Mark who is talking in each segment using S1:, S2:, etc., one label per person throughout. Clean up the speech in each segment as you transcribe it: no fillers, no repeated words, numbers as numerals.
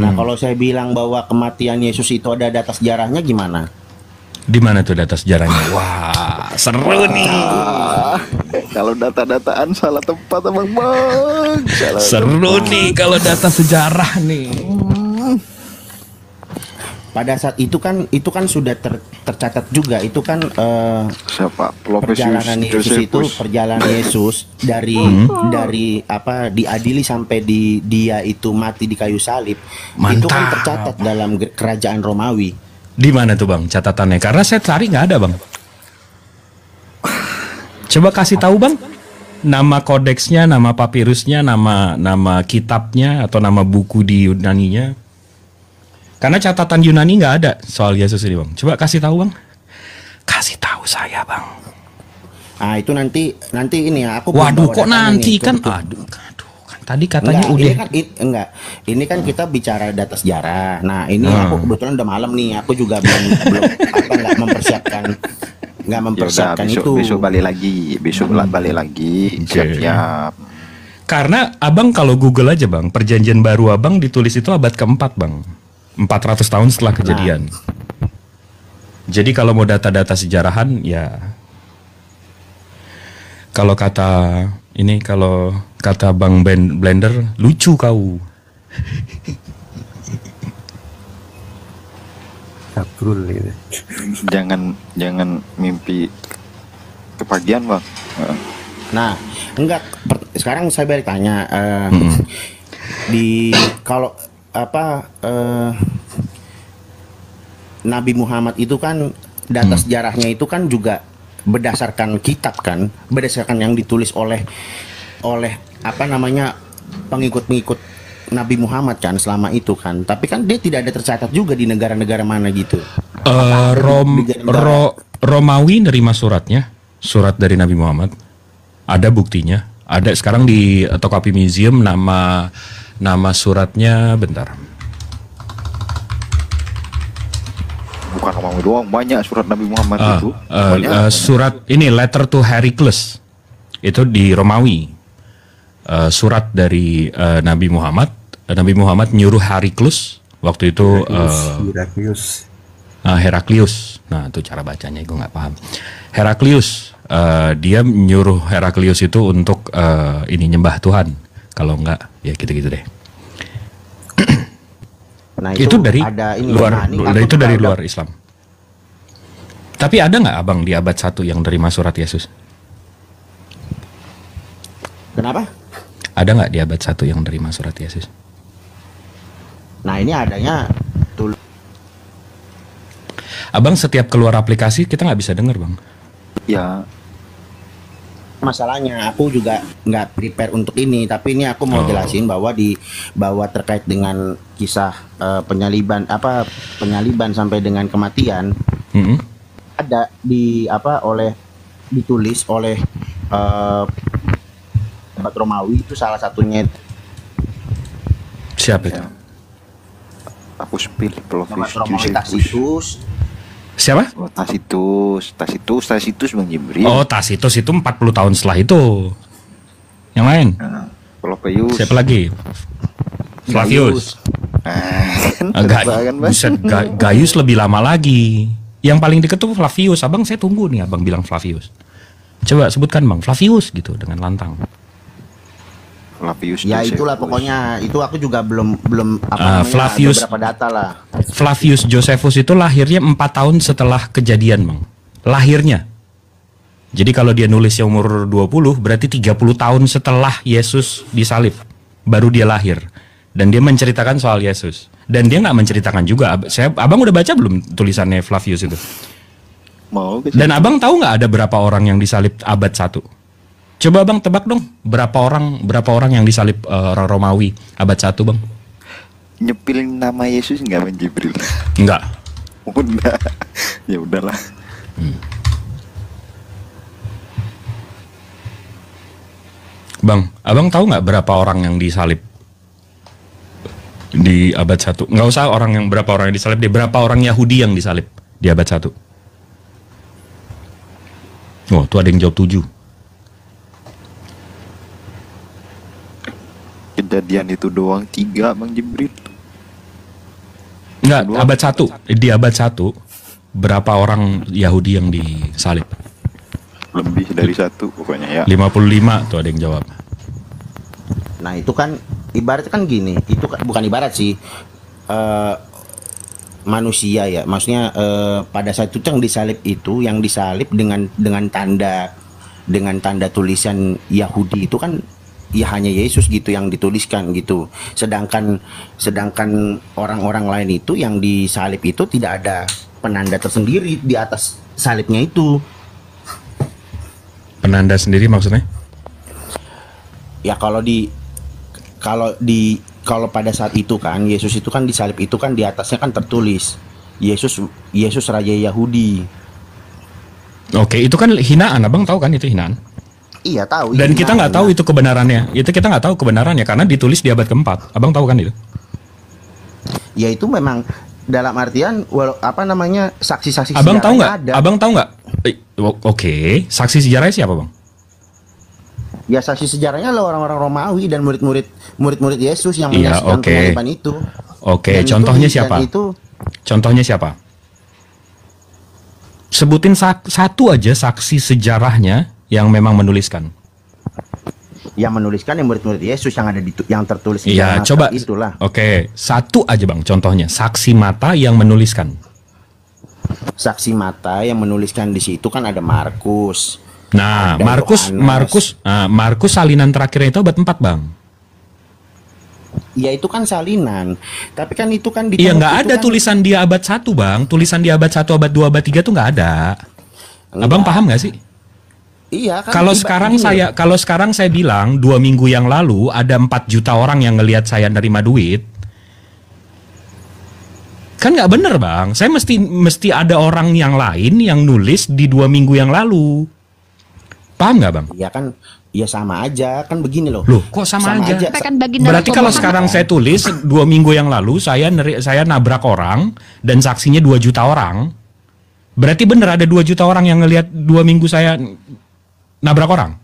S1: Nah, kalau saya bilang bahwa kematian Yesus itu ada data sejarahnya gimana?
S2: Di mana tuh data sejarahnya? Wah, seru nih.
S3: Kalau data-dataan salah tempat Bang.
S2: Seru nih kalau data sejarah nih.
S1: Pada saat itu kan sudah tercatat juga itu kan
S3: Siapa?
S1: perjalanan Yesus itu perjalanan Yesus dari apa diadili sampai dia itu mati di kayu salib.
S2: Mantap.
S1: Itu kan tercatat dalam kerajaan Romawi.
S2: Di mana tuh Bang catatannya? Karena saya cari nggak ada Bang. Coba kasih tahu Bang. Nama kodeksnya, nama papirusnya, nama kitabnya atau nama buku di Yunaninya. Karena catatan Yunani nggak ada soal Yesus ini Bang. Coba kasih tahu Bang. Kasih tahu saya Bang.
S1: Ah itu nanti ini ya aku.
S2: Waduh kok nanti kan? Aduh kan tadi katanya udah.
S1: Ini kan kita bicara data sejarah. Nah ini aku kebetulan udah malam nih. Aku juga belum nggak mempersiapkan itu.
S3: Besok balik lagi. Balik lagi. Siap-siap.
S2: Karena Abang kalau Google aja Bang, perjanjian baru Abang ditulis itu abad keempat Bang. 400 tahun setelah kejadian. Jadi kalau mau data-data sejarahan ya, kalau kata Bang Blender lucu kau.
S4: Sabrul gitu.
S3: Jangan mimpi kepagian Bang.
S1: Nah, enggak. Sekarang saya balik tanya. Kalau Nabi Muhammad itu kan data sejarahnya itu kan juga berdasarkan kitab kan, berdasarkan yang ditulis oleh pengikut-pengikut Nabi Muhammad kan selama itu kan. Tapi kan dia tidak ada tercatat juga di negara-negara mana gitu.
S2: Romawi nerima surat dari Nabi Muhammad. Ada buktinya. Ada sekarang di Tokapi Museum nama suratnya bentar.
S3: Bukan Romawi doang, banyak surat Nabi Muhammad itu.
S2: Surat ini letter to Heraclius. Itu di Romawi. Surat dari Nabi Muhammad. Nabi Muhammad nyuruh Heraclius waktu itu Heraklius. Nah, itu cara bacanya gue nggak paham. Heraklius, dia nyuruh Heraklius itu untuk nyembah Tuhan. Kalau enggak, ya gitu-gitu deh.
S1: Nah,
S2: itu dari luar Islam. Tapi ada nggak Abang di abad 1 yang terima surat Yesus?
S1: Kenapa?
S2: Ada nggak di abad 1 yang terima surat Yesus?
S1: Nah, ini adanya
S2: Abang setiap keluar aplikasi kita nggak bisa denger Bang.
S3: Ya.
S1: Masalahnya aku juga nggak prepare untuk ini, tapi ini aku mau jelasin bahwa terkait dengan kisah penyaliban sampai dengan kematian ada ditulis oleh abad Romawi itu salah satunya.
S2: Siapa itu?
S3: Aku spill
S1: Tacitus.
S2: Siapa?
S3: Oh, Tacitus Bang Jibril.
S2: Oh, Tacitus itu 40 tahun setelah itu. Yang lain?
S3: Pompeius.
S2: Siapa lagi? Flavius. Gaius lebih lama lagi. Yang paling deket tuh Flavius. Abang saya tunggu nih Abang bilang Flavius. Coba sebutkan Bang, Flavius gitu dengan lantang.
S3: Flavius
S1: ya itulah pokoknya, itu aku juga belum
S2: Flavius,
S1: ada beberapa data lah.
S2: Flavius Josephus itu lahirnya 4 tahun setelah kejadian Bang. Lahirnya. Jadi kalau dia nulisnya umur 20 berarti 30 tahun setelah Yesus disalib baru dia lahir. Dan dia menceritakan soal Yesus. Dan dia nggak menceritakan juga. Abang udah baca belum tulisannya Flavius itu?
S3: Mau.
S2: Dan Abang tahu nggak ada berapa orang yang disalib abad 1? Coba Bang tebak dong, berapa orang yang disalib Romawi abad 1 Bang?
S3: Nyepilin nama Yesus nggak Bang Jibril?
S2: Enggak.
S3: Udah. Ya udahlah.
S2: Bang, Abang tahu nggak berapa orang yang disalib di abad 1? Nggak usah berapa orang yang disalib, berapa orang Yahudi yang disalib di abad 1? Oh, tuh ada yang jawab 7.
S3: Kejadian itu doang 3 Bang Jibril.
S2: Enggak, abad 1. Di abad 1 berapa orang Yahudi yang disalib?
S3: Lebih dari 1 pokoknya ya.
S2: 55 tuh ada yang jawab.
S1: Nah itu kan ibarat kan gini, itu kan, bukan ibarat sih, manusia ya, maksudnya pada saat itu yang disalib dengan tanda tulisan Yahudi itu kan ya hanya Yesus gitu yang dituliskan gitu. Sedangkan orang-orang lain itu yang disalib itu tidak ada penanda tersendiri di atas salibnya itu.
S2: Penanda sendiri maksudnya?
S1: Ya kalau pada saat itu kan Yesus itu kan disalib itu kan di atasnya kan tertulis Yesus Raja Yahudi.
S2: Oke, itu kan hinaan, abang tahu kan itu hinaan?
S1: Iya tahu.
S2: Dan kita nggak tahu itu kebenarannya. Itu kita nggak tahu kebenarannya karena ditulis di abad keempat. Abang tahu kan itu?
S1: Ya itu memang dalam artian saksi-saksi
S2: abang tahu nggak?
S1: ada.
S2: Abang tahu nggak? Oke, saksi sejarahnya siapa bang?
S1: Ya saksi sejarahnya adalah orang-orang Romawi dan murid-murid Yesus yang
S2: Iya,
S1: menyaksikan
S2: oke.
S1: penyaliban itu.
S2: Oke,
S1: Dan
S2: contohnya
S1: itu-
S2: siapa?
S1: dan itu
S2: Contohnya siapa? Sebutin satu aja saksi sejarahnya yang memang menuliskan.
S1: yang menuliskan yang murid-murid Yesus yang ada yang tertulis di
S2: Iya,
S1: dalam
S2: coba.
S1: naskah itulah.
S2: Oke, satu aja bang contohnya. Saksi mata yang menuliskan.
S1: Saksi mata yang menuliskan di situ kan ada Markus.
S2: Nah,
S1: Ada
S2: Markus salinan terakhirnya itu abad 4 bang.
S1: Ya itu kan salinan. Tapi kan itu kan
S2: Iya, nggak
S1: itu
S2: ada
S1: kan-
S2: tulisan di abad 1 bang. Tulisan di abad 1, abad 2, abad 3 tuh nggak ada. Abang
S1: Enggak.
S2: paham nggak sih?
S1: Iya kan.
S2: Kalau sekarang saya bilang 2 minggu yang lalu ada 4 juta orang yang ngelihat saya nerima duit, kan nggak bener bang. Saya mesti ada orang yang lain yang nulis di 2 minggu yang lalu. Paham nggak bang?
S1: Iya kan. Ya sama aja kan begini loh.
S2: Loh, kok sama aja?
S4: Kan baginda
S2: Berarti
S4: Rasul
S2: kalau
S4: Muhammad.
S2: sekarang saya tulis 2 minggu yang lalu saya nabrak orang dan saksinya 2 juta orang, berarti bener ada 2 juta orang yang ngelihat 2 minggu saya nabrak orang.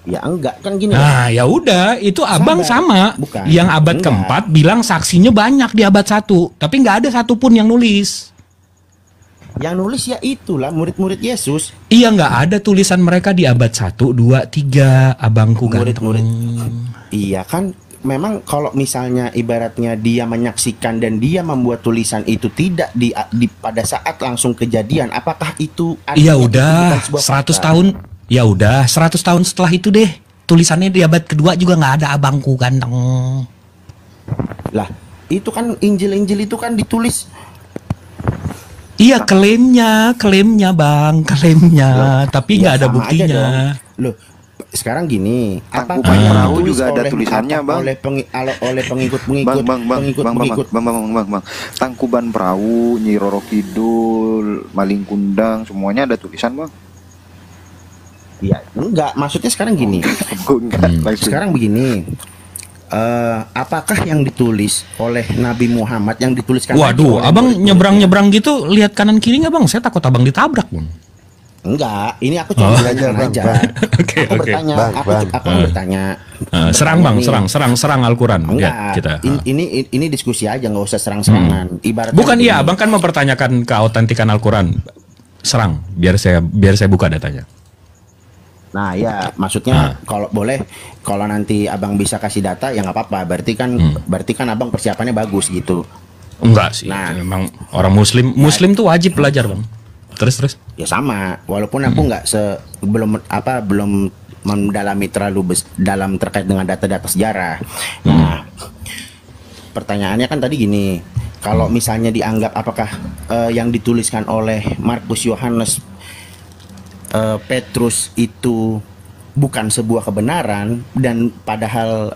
S1: Ya enggak kan gini loh.
S2: Nah, ya udah, itu abang sama.
S1: Bukan.
S2: Yang abad
S1: Enggak.
S2: keempat bilang saksinya banyak di abad 1, tapi nggak ada satupun yang nulis.
S1: Yang nulis ya itulah murid-murid Yesus.
S2: Iya, nggak ada tulisan mereka di abad 1, 2, 3, abangku ganteng.
S1: Murid-murid. Iya kan. Memang kalau misalnya ibaratnya dia menyaksikan dan dia membuat tulisan itu tidak pada saat langsung kejadian, apakah itu
S2: Iya
S1: artinya itu
S2: udah,
S1: bukan sebuah
S2: 100
S1: fakta?
S2: tahun. Ya udah, 100 tahun setelah itu deh. Tulisannya di abad kedua juga nggak ada abangku ganteng.
S1: Lah, itu kan Injil-Injil itu kan ditulis.
S2: Iya, klaimnya bang, klaimnya. Tapi nggak
S1: Ya,
S2: ada
S1: sama
S2: buktinya.
S1: aja dong. Loh, sekarang gini,
S3: Tangkuban
S1: apakah yang
S3: perahu
S1: ditulis
S3: juga ada
S1: oleh-
S3: tulisannya, Bang.
S1: oleh pengikut-pengikut
S3: Bang. Tangkuban perahu, Nyi Roro Kidul, Maling Kundang, semuanya ada tulisan, Bang.
S1: Ya, enggak, maksudnya sekarang gini.
S3: Langsung.
S1: Sekarang begini. Apakah yang ditulis oleh Nabi Muhammad yang dituliskan
S2: Waduh,
S1: oleh
S2: abang
S1: murid-muridnya?
S2: nyebrang-nyebrang gitu, lihat kanan kiri nggak bang? Saya takut abang ditabrak bang.
S1: Enggak, ini aku cuma belajar aja.
S2: Oke,
S1: Aku
S2: oke.
S1: bertanya,
S5: Bang,
S1: aku
S5: Bang.
S1: aku bertanya.
S2: Serang bang,
S1: Bertanya nih.
S2: serang Al-Quran.
S1: Enggak,
S2: Lihat kita.
S1: ini diskusi aja, nggak usah serang-serangan. Ibaratnya
S2: Bukan
S1: begini.
S2: iya, abang kan mempertanyakan keautentikan Al-Quran. Serang, biar saya buka datanya.
S1: Nah ya, maksudnya kalau boleh, kalau nanti abang bisa kasih data ya nggak apa-apa. Berarti kan abang persiapannya bagus gitu.
S2: Enggak sih,
S1: Nah.
S2: memang orang Muslim tuh wajib belajar bang. Terus.
S1: Ya sama, walaupun aku nggak belum mendalami terlalu dalam terkait dengan data-data sejarah. Nah, pertanyaannya kan tadi gini, kalau misalnya dianggap apakah yang dituliskan oleh Markus, Yohanes, Petrus itu bukan sebuah kebenaran dan padahal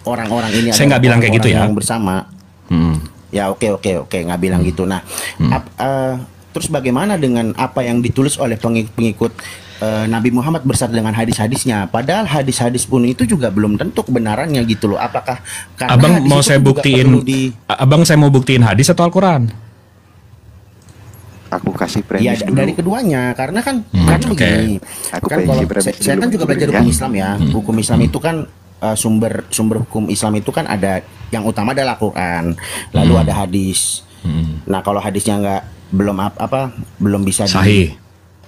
S1: orang-orang ini
S2: Saya nggak bilang kayak gitu ya.
S1: yang bersama.
S2: Hmm.
S1: Ya oke nggak bilang gitu. Nah, terus bagaimana dengan apa yang ditulis oleh pengikut Nabi Muhammad bersama dengan hadis-hadisnya? Padahal hadis-hadis pun itu juga belum tentu kebenarannya gitu loh. Apakah karena
S2: Abang
S1: hadis
S2: mau
S1: itu
S2: saya
S1: juga
S2: buktiin,
S1: perlu di-
S2: abang saya mau buktiin hadis atau Al-Quran?
S3: Aku kasih
S1: Ya
S3: premis dulu.
S1: dari keduanya karena kan
S2: oke.
S1: begini.
S3: Aku
S1: Kan
S3: pengen
S1: kalau
S3: isi premis
S1: saya kan
S3: dulu,
S1: juga belajar
S3: ya.
S1: hukum Islam ya. Hukum Islam itu kan sumber hukum Islam itu kan ada yang utama adalah Quran, lalu ada hadis. Nah kalau hadisnya belum bisa
S2: sahih.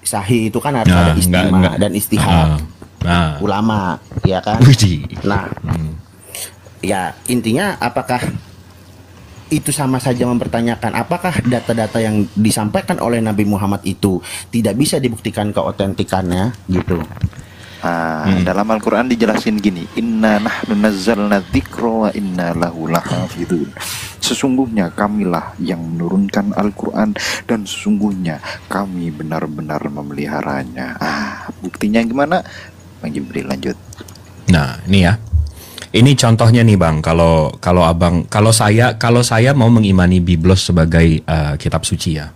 S1: Sahih itu kan harus ada istimah dan istihad ulama, ya kan? Nah, ya intinya apakah itu sama saja mempertanyakan apakah data-data yang disampaikan oleh Nabi Muhammad itu tidak bisa dibuktikan keotentikannya gitu.
S3: Dalam Al-Quran dijelasin gini, inna nahnu nazzalna dzikra wa inna lahu lahafidun. Sesungguhnya kamilah yang menurunkan Al-Quran dan sesungguhnya kami benar-benar memeliharanya. Buktinya gimana? Bang Jibril lanjut.
S2: Nah, ini ya. Ini contohnya nih Bang, kalau saya mau mengimani Biblos sebagai kitab suci ya.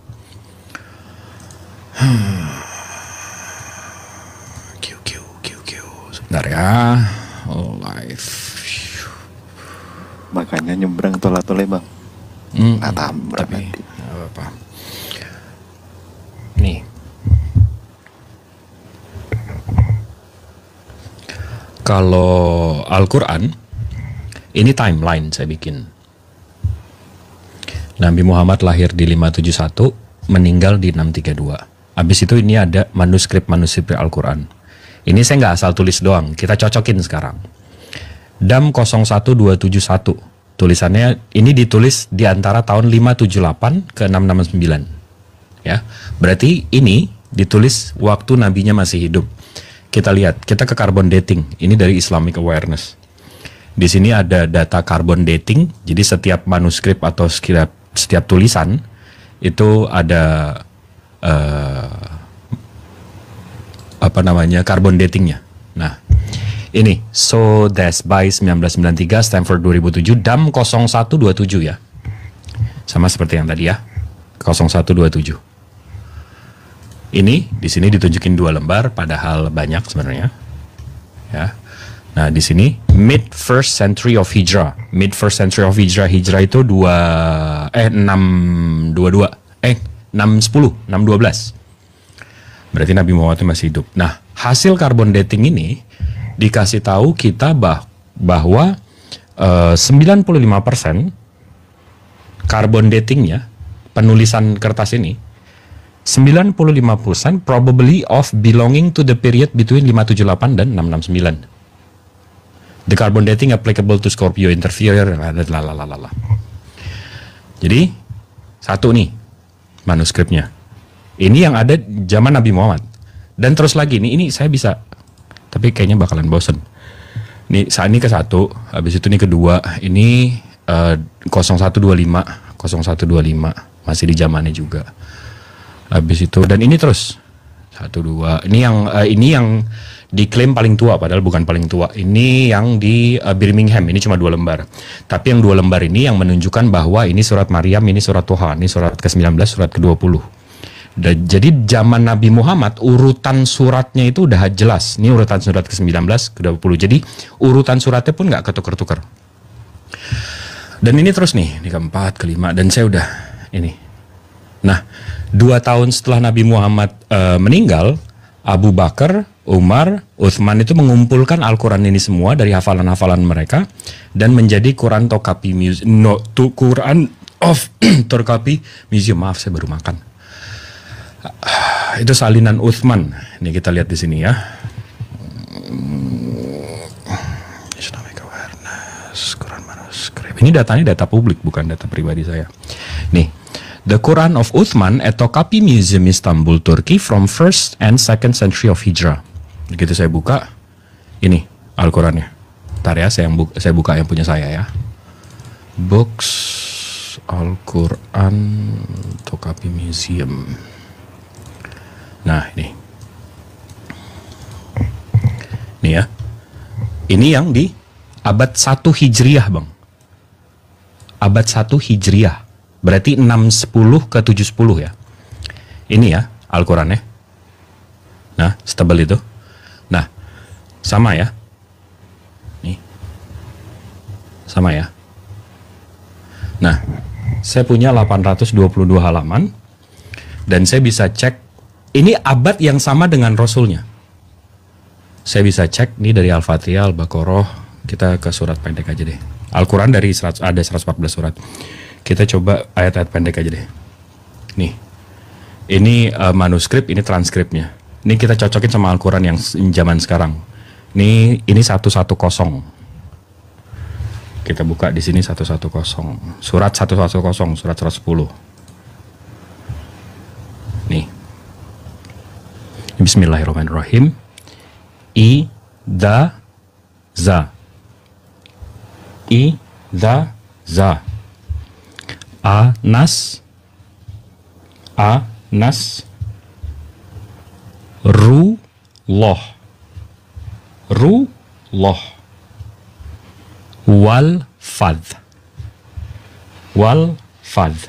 S2: Sebentar ya. All life.
S3: Makanya nyebrang tola-tole Bang.
S2: Tapi apa. Nih. Kalau Al-Quran, ini timeline saya bikin. Nabi Muhammad lahir di 571, meninggal di 632. Habis itu ini ada manuskrip Al-Quran. Ini saya nggak asal tulis doang, kita cocokin sekarang. DAM 01271, tulisannya ini ditulis di antara tahun 578 ke 669. Ya, berarti ini ditulis waktu nabinya masih hidup. Kita lihat, kita ke carbon dating. Ini dari Islamic Awareness. Di sini ada data carbon dating. Jadi setiap manuskrip atau setiap tulisan itu ada carbon datingnya. Nah, ini Sotheby's 1993, Stanford 2007, DAM 0127 ya. Sama seperti yang tadi ya. 0127. Ini di sini ditunjukin 2 lembar, padahal banyak sebenarnya. Ya. Nah, di sini mid first century of Hijrah. Mid first century of Hijrah. Hijrah itu 612. 612. Berarti Nabi Muhammad masih hidup. Nah, hasil carbon dating ini dikasih tahu kita bahwa 95% carbon datingnya, penulisan kertas ini 95% probably of belonging to the period between 578 dan 669. The carbon dating applicable to Scorpio interfere. Jadi satu nih manuskripnya. Ini yang ada zaman Nabi Muhammad. Dan terus lagi ini saya bisa, tapi kayaknya bakalan bosen. Nih saat ini ke 1, habis itu nih kedua, ini 0125 masih di zamannya juga. Habis itu dan ini terus 1, 2. Ini yang diklaim paling tua, padahal bukan paling tua. Ini yang di Birmingham, ini cuma 2 lembar. Tapi yang 2 lembar ini yang menunjukkan bahwa ini surat Maryam, ini surat Tuhan, ini surat ke-19, surat ke-20. Jadi zaman Nabi Muhammad urutan suratnya itu udah jelas. Ini urutan surat ke-19, ke-20. Jadi urutan suratnya pun nggak ketukar-tukar. Dan ini terus nih, ini ke-4, ke-5, dan saya udah ini. Nah, 2 tahun setelah Nabi Muhammad meninggal, Abu Bakar, Umar, Uthman itu mengumpulkan Al-Quran ini semua dari hafalan-hafalan mereka dan menjadi Quran Tokapi Quran of Tokapi Museum. Maaf, saya baru makan. Itu salinan Uthman. Ini kita lihat di sini ya. Islamic Awareness, Quran manuskrip. Ini datanya data publik, bukan data pribadi saya. Nih. The Quran of Uthman at Tokapi Museum Istanbul, Turkey from 1st and 2nd century of Hijrah. Begitu saya buka, ini Al-Qurannya. Ntar ya, saya buka yang punya saya ya. Books Al-Quran Tokapi Museum. Nah, ini. Ini ya. Ini yang di abad 1 Hijriah, Bang. Abad 1 Hijriah. Berarti 610 ke 710 ya. Ini ya Al-Qurannya. Nah, setebal itu. Nah, sama ya. Nih. Sama ya. Nah, saya punya 822 halaman. Dan saya bisa cek. Ini abad yang sama dengan Rasulnya. Saya bisa cek. Ini dari Al-Fatihah, Al-Baqarah. Kita ke surat pendek aja deh. Al-Quran dari ada 114 surat. Kita coba ayat-ayat pendek aja deh. Nih, ini manuskrip, ini transkripnya. Ini kita cocokin sama Al-Quran yang zaman sekarang. Ini 110. Kita buka di sini 110. Surat 110, surat 110. Nih. Bismillahirrahmanirrahim. Idza za anas ruloh wal fadh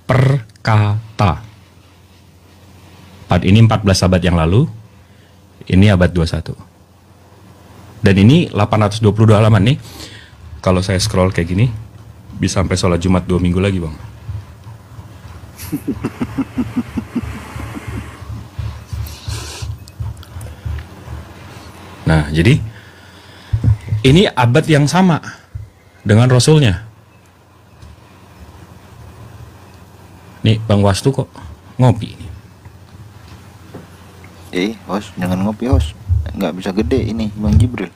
S2: perkata. Ini 14 abad yang lalu, ini abad 21. Dan ini 822 halaman nih. Kalau saya scroll kayak gini, bisa sampai sholat Jumat 2 minggu lagi, Bang. Nah, jadi ini abad yang sama dengan Rasulnya. Nih, Bang Wastu kok ngopi ini.
S3: Host, jangan ngopi, host. Nggak bisa gede ini, Bang Jibril.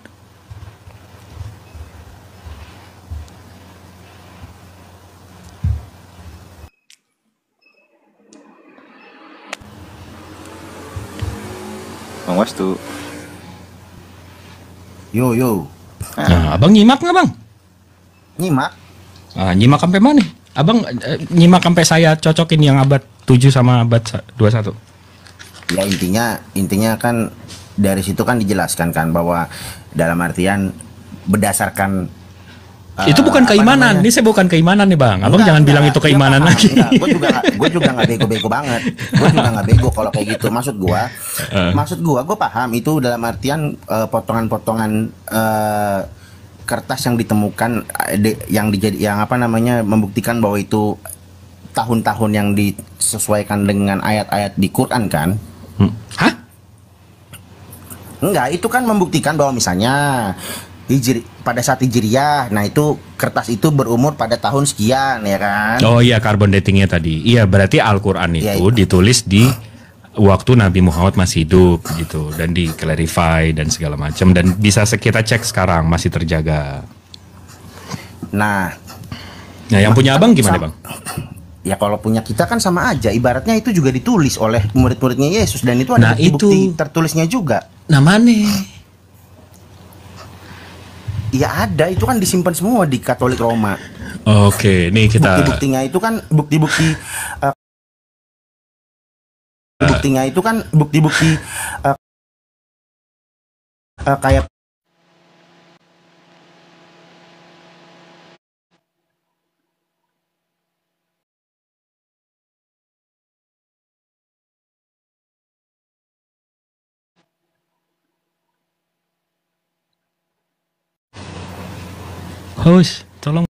S3: Bang Wastu.
S1: Yo.
S2: Nah, Abang nyimak nggak, Bang?
S1: Nyimak.
S2: Nyimak sampai mana? Abang nyimak sampai saya cocokin yang abad 7 sama abad 21.
S1: Ya intinya kan dari situ kan dijelaskan kan bahwa dalam artian berdasarkan
S2: itu bukan keimanan. Ini saya bukan keimanan nih, Bang. Abang jangan bilang itu keimanan lagi.
S1: Gue juga nggak bego-bego banget. Gue juga nggak bego kalau kayak gitu. Maksud gue paham itu dalam artian potongan-potongan kertas yang ditemukan yang membuktikan bahwa itu tahun-tahun yang disesuaikan dengan ayat-ayat di Quran kan?
S2: Hah?
S1: Enggak, itu kan membuktikan bahwa misalnya pada saat Hijriyah, nah itu kertas itu berumur pada tahun sekian, ya kan?
S2: Oh iya, carbon datingnya tadi. Iya, berarti Al-Quran itu ditulis di waktu Nabi Muhammad masih hidup gitu, dan di-clarify dan segala macam, dan bisa kita cek sekarang masih terjaga. Nah, yang punya Abang gimana, Bang?
S1: Ya kalau punya kita kan sama aja, ibaratnya itu juga ditulis oleh murid-muridnya Yesus, dan itu ada bukti tertulisnya juga.
S2: Nah, mana?
S1: Ya ada, itu kan disimpan semua di Katolik Roma.
S2: Oke, nih kita
S1: bukti-buktinya itu kan bukti-bukti kayak
S2: host, tolong.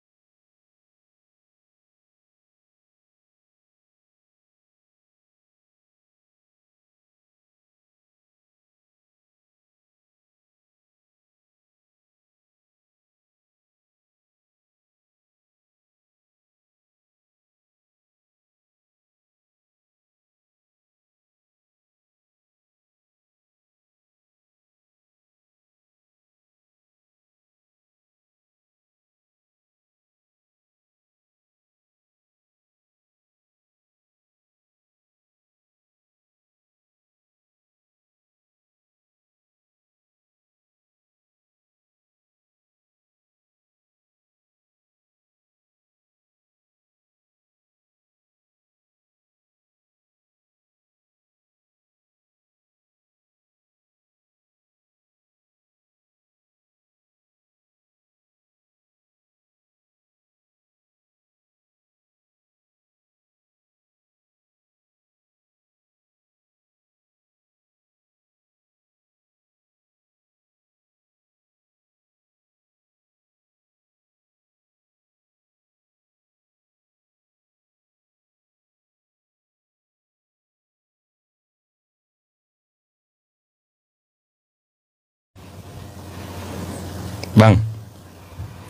S2: Bang,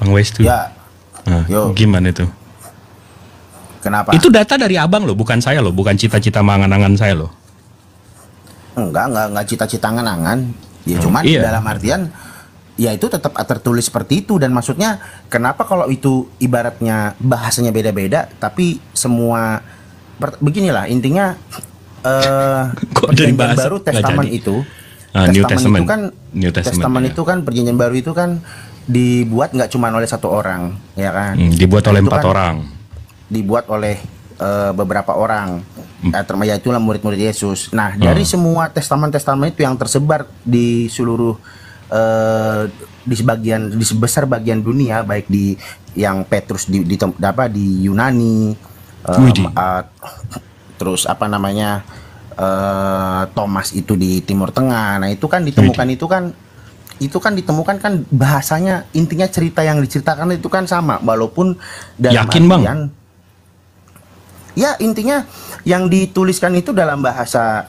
S2: Bang Westu.
S1: Ya.
S2: Nah,
S1: Yo.
S2: gimana itu?
S1: Kenapa?
S2: Itu data dari abang loh, bukan saya loh, bukan cita-cita mangan-angan saya loh.
S1: Enggak cita-cita nganangan. Ya cuman
S2: iya.
S1: dalam artian ya itu tetap tertulis seperti itu, dan maksudnya kenapa kalau itu ibaratnya bahasanya beda-beda tapi semua beginilah intinya
S2: Kok dari
S1: perjanjian
S2: bahasa
S1: baru
S2: nggak
S1: testament
S2: jadi?
S1: itu
S2: New
S1: testament
S2: Testament.
S1: itu kan
S2: New Testament,
S1: testament
S2: ya.
S1: itu kan perjanjian baru itu kan dibuat nggak cuma oleh satu orang, ya kan?
S2: Dibuat oleh
S1: Itu
S2: 4
S1: kan
S2: orang.
S1: dibuat oleh beberapa orang, ya itulah murid-murid Yesus. Nah, dari semua testamen-testamen itu yang tersebar di seluruh di sebesar bagian dunia, baik di yang Petrus di Yunani, terus apa namanya Thomas itu di Timur Tengah. Nah, itu kan ditemukan ditemukan kan bahasanya, intinya cerita yang diceritakan itu kan sama, walaupun dalam
S2: Yakin, Bang?
S1: Ya, intinya yang dituliskan itu dalam bahasa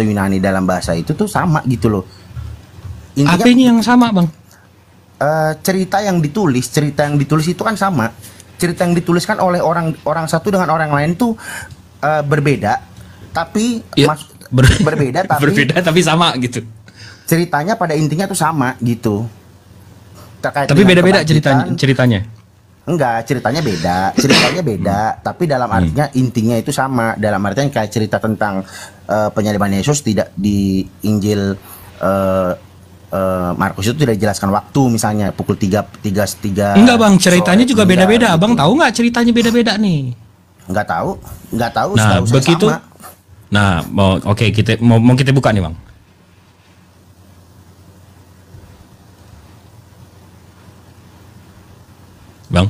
S1: Yunani, dalam bahasa itu tuh sama gitu loh. Intinya,
S2: Apa ini yang sama, Bang?
S1: cerita yang ditulis itu kan sama. Cerita yang dituliskan oleh orang satu dengan orang lain tuh berbeda, tapi
S2: Ya,
S1: berbeda tapi
S2: berbeda tapi sama gitu.
S1: ceritanya pada intinya tuh sama gitu. Terkait
S2: Tapi
S1: dengan
S2: beda-beda
S1: kebangkitan.
S2: ceritanya.
S1: Enggak, ceritanya beda, tapi dalam artinya intinya itu sama. Dalam artian kayak cerita tentang penyaliban Yesus tidak di Injil Markus itu tidak dijelaskan waktu, misalnya pukul 3.
S2: Enggak, Bang, ceritanya
S1: sore,
S2: juga
S1: enggak,
S2: beda-beda.
S1: gitu.
S2: Abang tahu nggak ceritanya beda-beda nih?
S1: Enggak tahu.
S2: Nah,
S1: setahu saya
S2: begitu.
S1: sama.
S2: Nah, mau kita buka nih, Bang. Bang,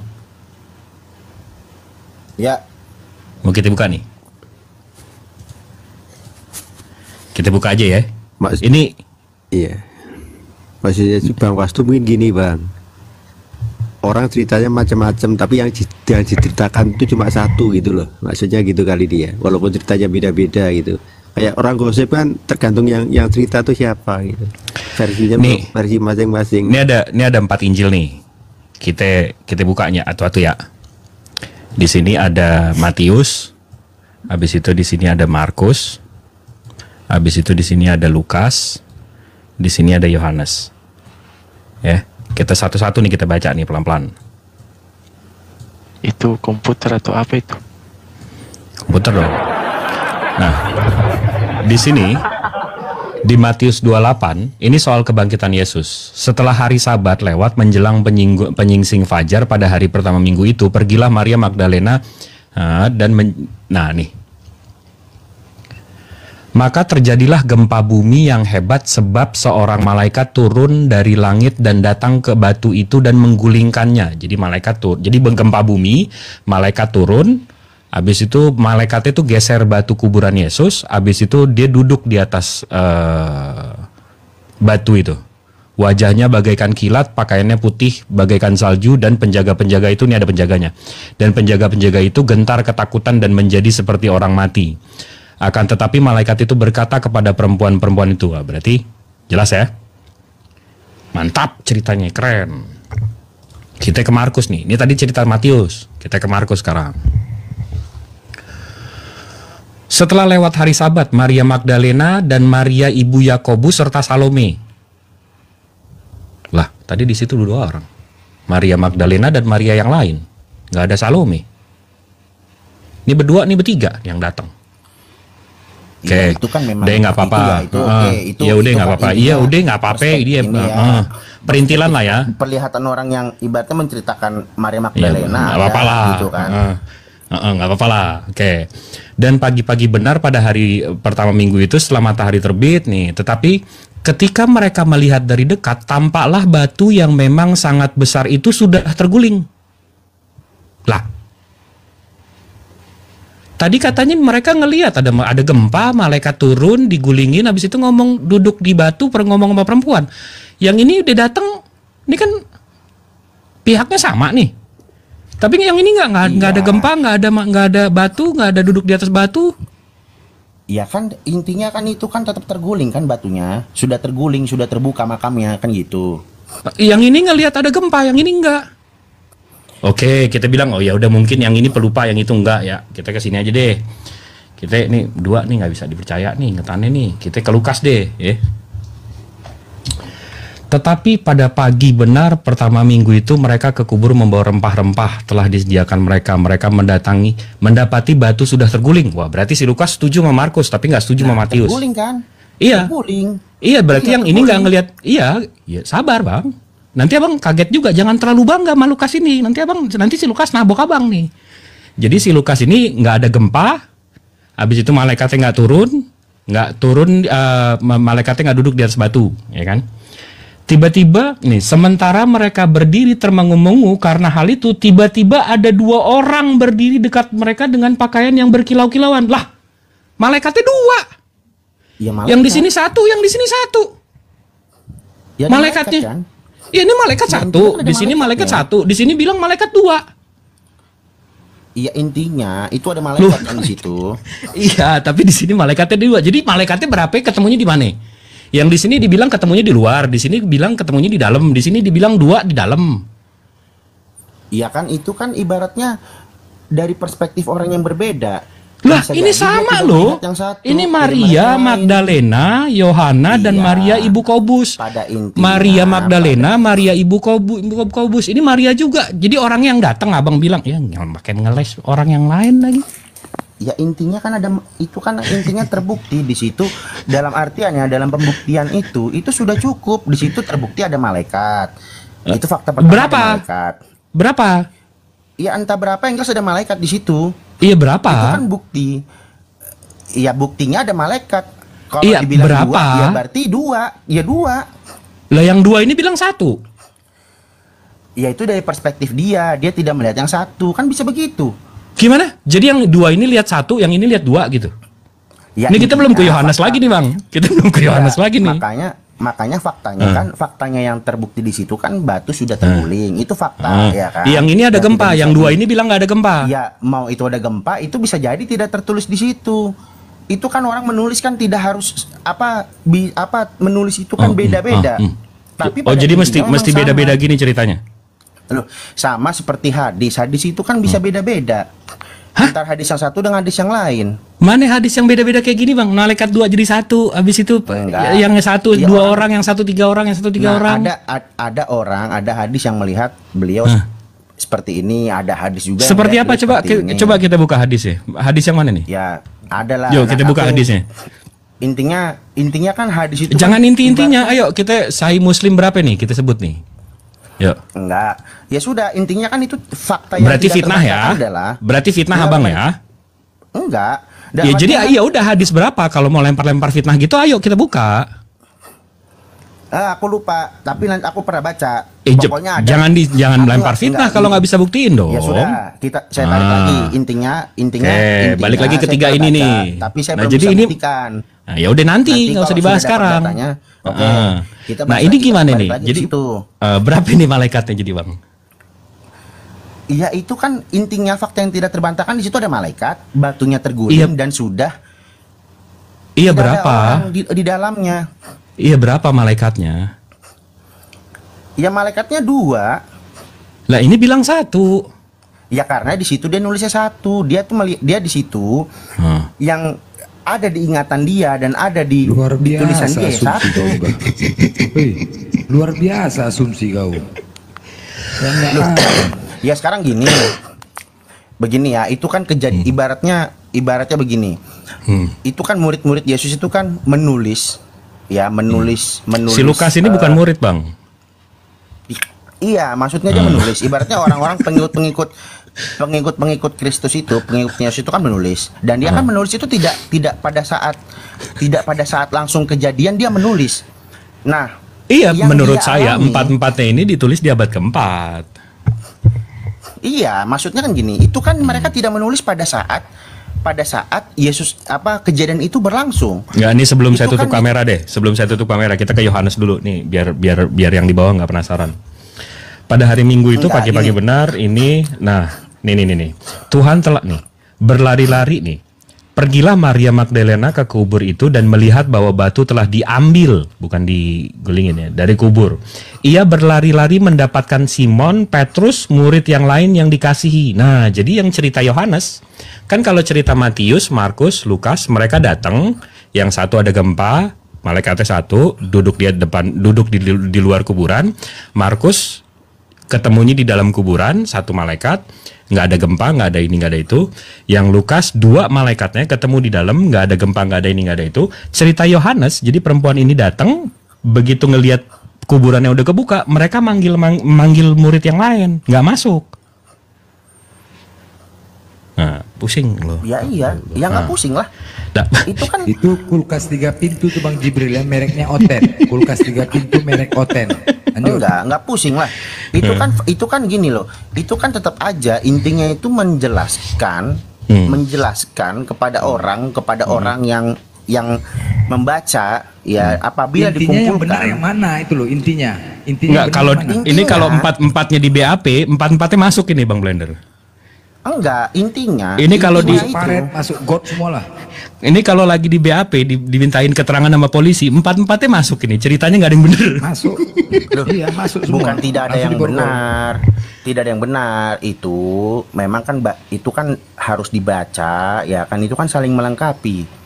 S1: Ya,
S2: mau kita buka nih. Kita buka aja ya. Ini
S4: Iya. Maksudnya Bang Wastu mungkin gini, Bang. Orang ceritanya macam-macam, tapi yang diceritakan itu cuma satu gitu loh. Maksudnya gitu kali dia. Walaupun ceritanya beda-beda gitu. Kayak orang gosip kan tergantung yang cerita tuh siapa gitu. Versinya
S2: Nih.
S4: versi masing-masing.
S2: Ini ada 4 Injil nih. Kita bukanya atu-atu ya. Di sini ada Matius, habis itu di sini ada Markus, habis itu di sini ada Lukas, di sini ada Yohanes. Ya, kita satu-satu nih kita baca nih pelan-pelan.
S5: Itu komputer atau apa itu?
S2: Komputer dong. Nah, di sini di Matius 28 ini soal kebangkitan Yesus. Setelah hari Sabat lewat menjelang penyingsing fajar pada hari pertama minggu itu, pergilah Maria Magdalena nah nih. Maka terjadilah gempa bumi yang hebat sebab seorang malaikat turun dari langit dan datang ke batu itu dan menggulingkannya. Jadi jadi gempa bumi, malaikat turun. Habis itu malaikat itu geser batu kuburan Yesus. Habis itu dia duduk di atas batu itu. Wajahnya bagaikan kilat, pakaiannya putih bagaikan salju, dan penjaga-penjaga itu, ini ada penjaganya. Dan penjaga-penjaga itu gentar ketakutan dan menjadi seperti orang mati. Akan tetapi malaikat itu berkata kepada perempuan-perempuan itu. Berarti jelas ya? Mantap ceritanya, keren. Kita ke Markus nih. Ini tadi cerita Matius. Kita ke Markus sekarang. Setelah lewat hari Sabat, Maria Magdalena dan Maria ibu Yakobus serta Salome. Lah, tadi di situ 2 orang. Maria Magdalena dan Maria yang lain. Nggak ada Salome. Ini berdua, nih bertiga yang datang. Oke,
S1: ya, itu kan memang
S2: deh nggak apa-apa. Ya udah nggak apa-apa. Iya udah nggak apa-apa. Dia perintilan lah ya.
S1: Perlihatan orang yang ibaratnya menceritakan Maria Magdalena,
S2: nggak apa-apa lah.
S1: gitu kan.
S2: Nggak apa-apa lah. Oke. Dan pagi-pagi benar pada hari pertama minggu itu setelah matahari terbit nih. Tetapi ketika mereka melihat dari dekat, tampaklah batu yang memang sangat besar itu sudah terguling. Lah. Tadi katanya mereka ngelihat ada gempa, malaikat turun, digulingin, habis itu ngomong duduk di batu, ngomong sama perempuan. Yang ini udah datang, ini kan pihaknya sama nih. Tapi yang ini nggak ada gempa, nggak ada batu, nggak ada duduk di atas batu.
S1: Iya kan, intinya kan itu kan tetap terguling kan batunya. Sudah terguling, sudah terbuka makamnya kan gitu.
S2: Yang ini ngelihat ada gempa, yang ini nggak. Oke, kita bilang oh ya udah mungkin yang ini pelupa, yang itu enggak ya. Kita ke sini aja deh. Kita nih 2 nih nggak bisa dipercaya nih ngetannya nih. Kita ke Lukas deh, ya. Tetapi pada pagi benar pertama minggu itu mereka ke kubur membawa rempah-rempah telah disediakan mereka. Mereka mendapati batu sudah terguling. Wah, berarti si Lukas setuju sama Markus tapi nggak setuju sama Matius.
S1: Terguling kan?
S2: Iya.
S1: Terguling.
S2: Iya, berarti
S1: Iya,
S2: yang ini nggak ngelihat. Iya, ya sabar bang. Nanti abang kaget juga. Jangan terlalu bangga sama Lukas ini. Nanti si Lukas nabok abang nih. Jadi si Lukas ini nggak ada gempa. Habis itu malaikatnya nggak turun, malaikatnya nggak duduk di atas batu, ya kan? Tiba-tiba nih, sementara mereka berdiri termengu-mengu karena hal itu, tiba-tiba ada 2 orang berdiri dekat mereka dengan pakaian yang berkilau-kilauan. Lah, malaikatnya 2.
S1: Ya,
S2: Yang di sini 1, yang di sini 1.
S1: Ya,
S2: Malaikatnya.
S1: kan?
S2: Iya, ini malaikat 1. Di sini malaikat 1. Di sini bilang malaikat 2.
S1: Iya, intinya itu ada malaikat kan di situ.
S2: Iya, tapi di sini malaikatnya 2. Jadi malaikatnya berapa? Ketemunya di mana? Yang di sini dibilang ketemunya di luar, di sini bilang ketemunya di dalam, di sini dibilang 2 di dalam.
S1: Iya kan, itu kan ibaratnya dari perspektif orang yang berbeda.
S2: Lah,
S1: Bisa
S2: ini
S1: jadi dia
S2: sama
S1: tidak
S2: loh.
S1: melihat yang satu,
S2: Ini
S1: dia
S2: Maria
S1: melihat yang lain.
S2: Magdalena, Yohana dan
S1: Iya.
S2: Maria ibu Kobus.
S1: Pada intinya,
S2: Maria Magdalena, Maria ibu Kobus. Ini Maria juga. Jadi orang yang datang abang bilang, ya makin ngeles orang yang lain lagi.
S1: Ya intinya kan ada, itu kan intinya terbukti di situ, dalam artiannya dalam pembuktian itu sudah cukup. Di situ terbukti ada malaikat. Itu fakta pertama.
S2: Berapa?
S1: Ada malaikat.
S2: Berapa?
S1: Ya entah berapa, yang jelas ada malaikat di situ.
S2: Iya berapa?
S1: Itu kan bukti. Iya, buktinya ada malaikat. Kalau
S2: Iya,
S1: dibilang
S2: berapa?
S1: 2, ya berarti 2. Ya 2.
S2: Lah yang 2 ini bilang 1.
S1: Ya itu dari perspektif dia tidak melihat yang 1. Kan bisa begitu.
S2: Gimana? Jadi yang 2 ini lihat 1, yang ini lihat 2 gitu.
S1: Ya,
S2: Ini kita belum ke
S1: intinya
S2: Yohanes
S1: fakta.
S2: lagi nih bang. Kita belum ke Yohanes
S1: Ya,
S2: lagi nih.
S1: Makanya faktanya faktanya yang terbukti di situ kan batu sudah terguling. Itu fakta ya kan.
S2: Yang ini ada
S1: Dan
S2: gempa,
S1: tidak
S2: yang
S1: bisa
S2: 2 ini bilang nggak ada gempa.
S1: Ya mau itu ada gempa, itu bisa jadi tidak tertulis di situ. Itu kan orang menulis kan tidak harus menulis itu kan beda-beda. Tapi
S2: Oh
S1: pada
S2: jadi
S1: intinya memang
S2: mesti beda-beda
S1: sama.
S2: gini ceritanya.
S1: Loh, sama seperti hadis. Hadis itu kan bisa beda-beda. Antar hadis yang satu dengan hadis yang lain.
S2: Mana hadis yang beda-beda kayak gini bang? Malaikat 2 jadi 1. Habis itu
S1: Enggak.
S2: yang 1
S1: Iya,
S2: 2 orang, yang 1 3 orang, yang 1 3 orang.
S1: Ada hadis yang melihat beliau seperti ini, ada hadis juga yang
S2: Seperti
S1: melihat
S2: apa?
S1: beliau
S2: Coba
S1: seperti ini.
S2: coba kita buka hadis ya. Hadis yang mana nih?
S1: Ya, adalah.
S2: Yuk kita buka hadisnya.
S1: Intinya kan hadis itu
S2: Jangan
S1: kan
S2: inti-intinya. Ayo kita Sahih Muslim berapa nih? Kita sebut nih. Yuk.
S1: enggak. Ya sudah, intinya kan itu fakta yang
S2: Berarti
S1: tidak
S2: fitnah ya?
S1: terbantahkan adalah
S2: Berarti fitnah
S1: Ya,
S2: abang
S1: benar.
S2: ya?
S1: enggak.
S2: Ya jadi ya udah hadis berapa? Kalau mau lempar-lempar fitnah gitu, ayo kita buka.
S1: Aku lupa, tapi nanti aku pernah baca.
S2: Jangan
S1: Aku
S2: lempar
S1: enggak,
S2: fitnah kalau nggak bisa buktiin dong.
S1: Ya sudah, saya tarik lagi. Intinya,
S2: balik lagi
S1: saya
S2: ketiga
S1: pernah
S2: ini
S1: baca,
S2: nih.
S1: Tapi saya
S2: Nah,
S1: belum
S2: jadi
S1: bisa
S2: ini-
S1: buktikan.
S2: Nah, ya udah nanti nggak
S1: kalau
S2: usah dibahas
S1: sudah dapat
S2: sekarang.
S1: datanya, oke. Kita
S2: Nah
S1: balik
S2: ini
S1: lagi,
S2: gimana
S1: balik
S2: nih?
S1: lagi
S2: Jadi
S1: ke situ.
S2: berapa ini malaikatnya jadi bang?
S1: Iya, itu kan intinya fakta yang tidak terbantahkan. Di situ ada malaikat, batunya terguling
S2: Iya.
S1: dan sudah
S2: Iya
S1: tidak ada
S2: berapa?
S1: orang di dalamnya.
S2: Iya berapa malaikatnya?
S1: Ya malaikatnya 2.
S2: Lah ini bilang 1.
S1: Ya karena di situ dia nulisnya 1. Dia tuh dia di situ yang ada di ingatan dia dan ada di
S6: Luar
S1: di tulisan
S6: biasa
S1: dia
S6: asumsi
S1: 1.
S6: kau, Bang. Hei, luar biasa asumsi kau. Yang nggak ada.
S1: Ya sekarang gini. Begini ya, itu kan kejadian ibaratnya begini. Itu kan murid-murid Yesus itu kan menulis
S2: Si Lukas ini bukan murid bang.
S1: Iya, maksudnya dia menulis. Ibaratnya orang-orang pengikut Kristus itu, pengikut Yesus itu kan menulis. Dan dia kan menulis itu tidak pada saat langsung kejadian dia menulis. Nah,
S2: Iya
S1: yang
S2: menurut
S1: dia
S2: saya
S1: alami-
S2: 4-4-nya ini ditulis di abad keempat.
S1: iya, maksudnya kan gini, itu kan mereka tidak menulis pada saat Yesus kejadian itu berlangsung.
S2: Nggak, ini sebelum
S1: Itu
S2: saya tutup
S1: kan
S2: kamera deh. Sebelum saya tutup kamera, kita ke Yohanes dulu nih, biar yang di bawah nggak penasaran. Pada hari Minggu itu
S1: Enggak,
S2: pagi-pagi
S1: gini.
S2: benar ini. Nah, nih. Tuhan telah nih berlari-lari nih. Pergilah Maria Magdalena ke kubur itu dan melihat bahwa batu telah diambil, bukan digulingin ya, dari kubur. Ia berlari-lari mendapatkan Simon, Petrus, murid yang lain yang dikasihi. Nah, jadi yang cerita Yohanes, kan kalau cerita Matius, Markus, Lukas, mereka datang, yang satu ada gempa, malaikatnya satu, duduk di depan, duduk di luar kuburan. Markus ketemunya di dalam kuburan, satu malaikat, nggak ada gempa, nggak ada ini, nggak ada itu. Yang Lukas, dua malaikatnya ketemu di dalam, nggak ada gempa, nggak ada ini, nggak ada itu. Cerita Yohanes, jadi perempuan ini datang, begitu ngelihat kuburannya udah kebuka, mereka manggil murid yang lain, nggak masuk. Nah, pusing loh.
S1: Ya iya, ya nggak pusing lah. Itu kan
S6: Itu kulkas 3 pintu tuh Bang Jibril ya, mereknya Oten. Kulkas 3 pintu merek Oten. Lanjut.
S1: enggak pusing lah. Itu kan gini loh. Itu kan tetap aja intinya itu menjelaskan kepada orang yang membaca ya, apabila
S6: Intinya yang benar
S1: dikumpulkan.
S6: yang mana itu loh intinya.
S2: Enggak,
S6: benar
S2: kalau
S6: yang mana?
S2: ini kalau empat-empatnya di BAP, empat-empatnya masuk ini Bang Blender.
S1: Enggak, intinya
S2: Ini kalau di-
S1: itu,
S6: Paret masuk got semua lah.
S2: Ini kalau lagi di BAP dimintain keterangan sama polisi, empat-empatnya masuk ini. Ceritanya nggak ada yang bener.
S6: Masuk. Iya, masuk semua.
S1: bukan tidak ada
S6: Langsung
S1: yang
S6: diborgol.
S1: benar. Tidak ada yang benar. Itu memang kan itu kan harus dibaca ya kan, itu kan saling melengkapi.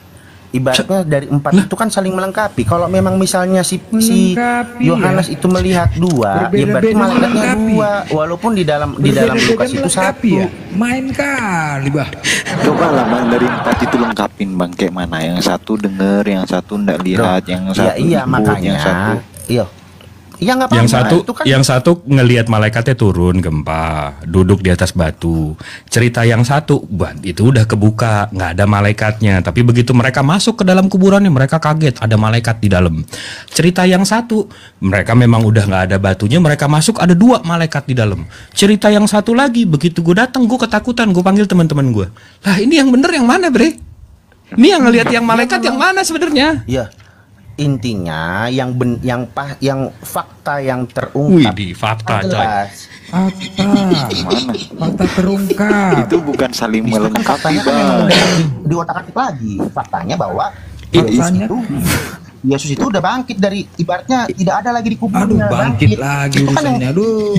S1: Ibaratnya dari empat itu kan saling melengkapi. Kalau memang misalnya si
S6: Melengkapi,
S1: Yohanes
S6: ya.
S1: itu melihat dua, ya berarti
S6: Berbeda-beda
S1: malaikatnya
S6: melengkapi.
S1: dua, walaupun di dalam
S6: Berbeda-beda
S1: Lukas itu
S6: melengkapi
S1: satu.
S6: ya. Main kali bah.
S3: Coba lah Bang, dari 4 itu lengkapin Bang, kayak mana? Yang satu denger, yang satu ndak lihat, yang satu
S1: Iya
S3: ikut,
S1: makanya.
S3: yang satu
S1: Iya. Iya nggak apa-apa. Itu kan
S2: Yang satu ngelihat malaikatnya turun gempa, duduk di atas batu. Cerita yang satu, itu udah kebuka, nggak ada malaikatnya. Tapi begitu mereka masuk ke dalam kuburannya, mereka kaget ada malaikat di dalam. Cerita yang satu, mereka memang udah nggak ada batunya, mereka masuk ada 2 malaikat di dalam. Cerita yang satu lagi, begitu gue datang, gue ketakutan, gue panggil teman-teman gue. Lah ini yang bener yang mana bre? Ini yang ngelihat yang malaikat yang mana sebenarnya?
S1: ya intinya yang fakta yang
S2: Wih,
S1: terungkap
S2: di fakta
S1: kan
S2: coy.
S1: jelas.
S6: Fakta.
S3: mana?
S6: Fakta terungkap.
S3: Itu bukan saling melengkapi
S1: Faktanya kan memang
S3: Bang.
S1: udah diotak-atik lagi. Faktanya bahwa
S6: Faktanya.
S1: Yesus itu udah bangkit dari, ibaratnya tidak ada lagi di
S6: Aduh,
S1: kuburnya.
S6: bangkit lagi
S1: Itu kan yang-
S6: urusannya. Aduh.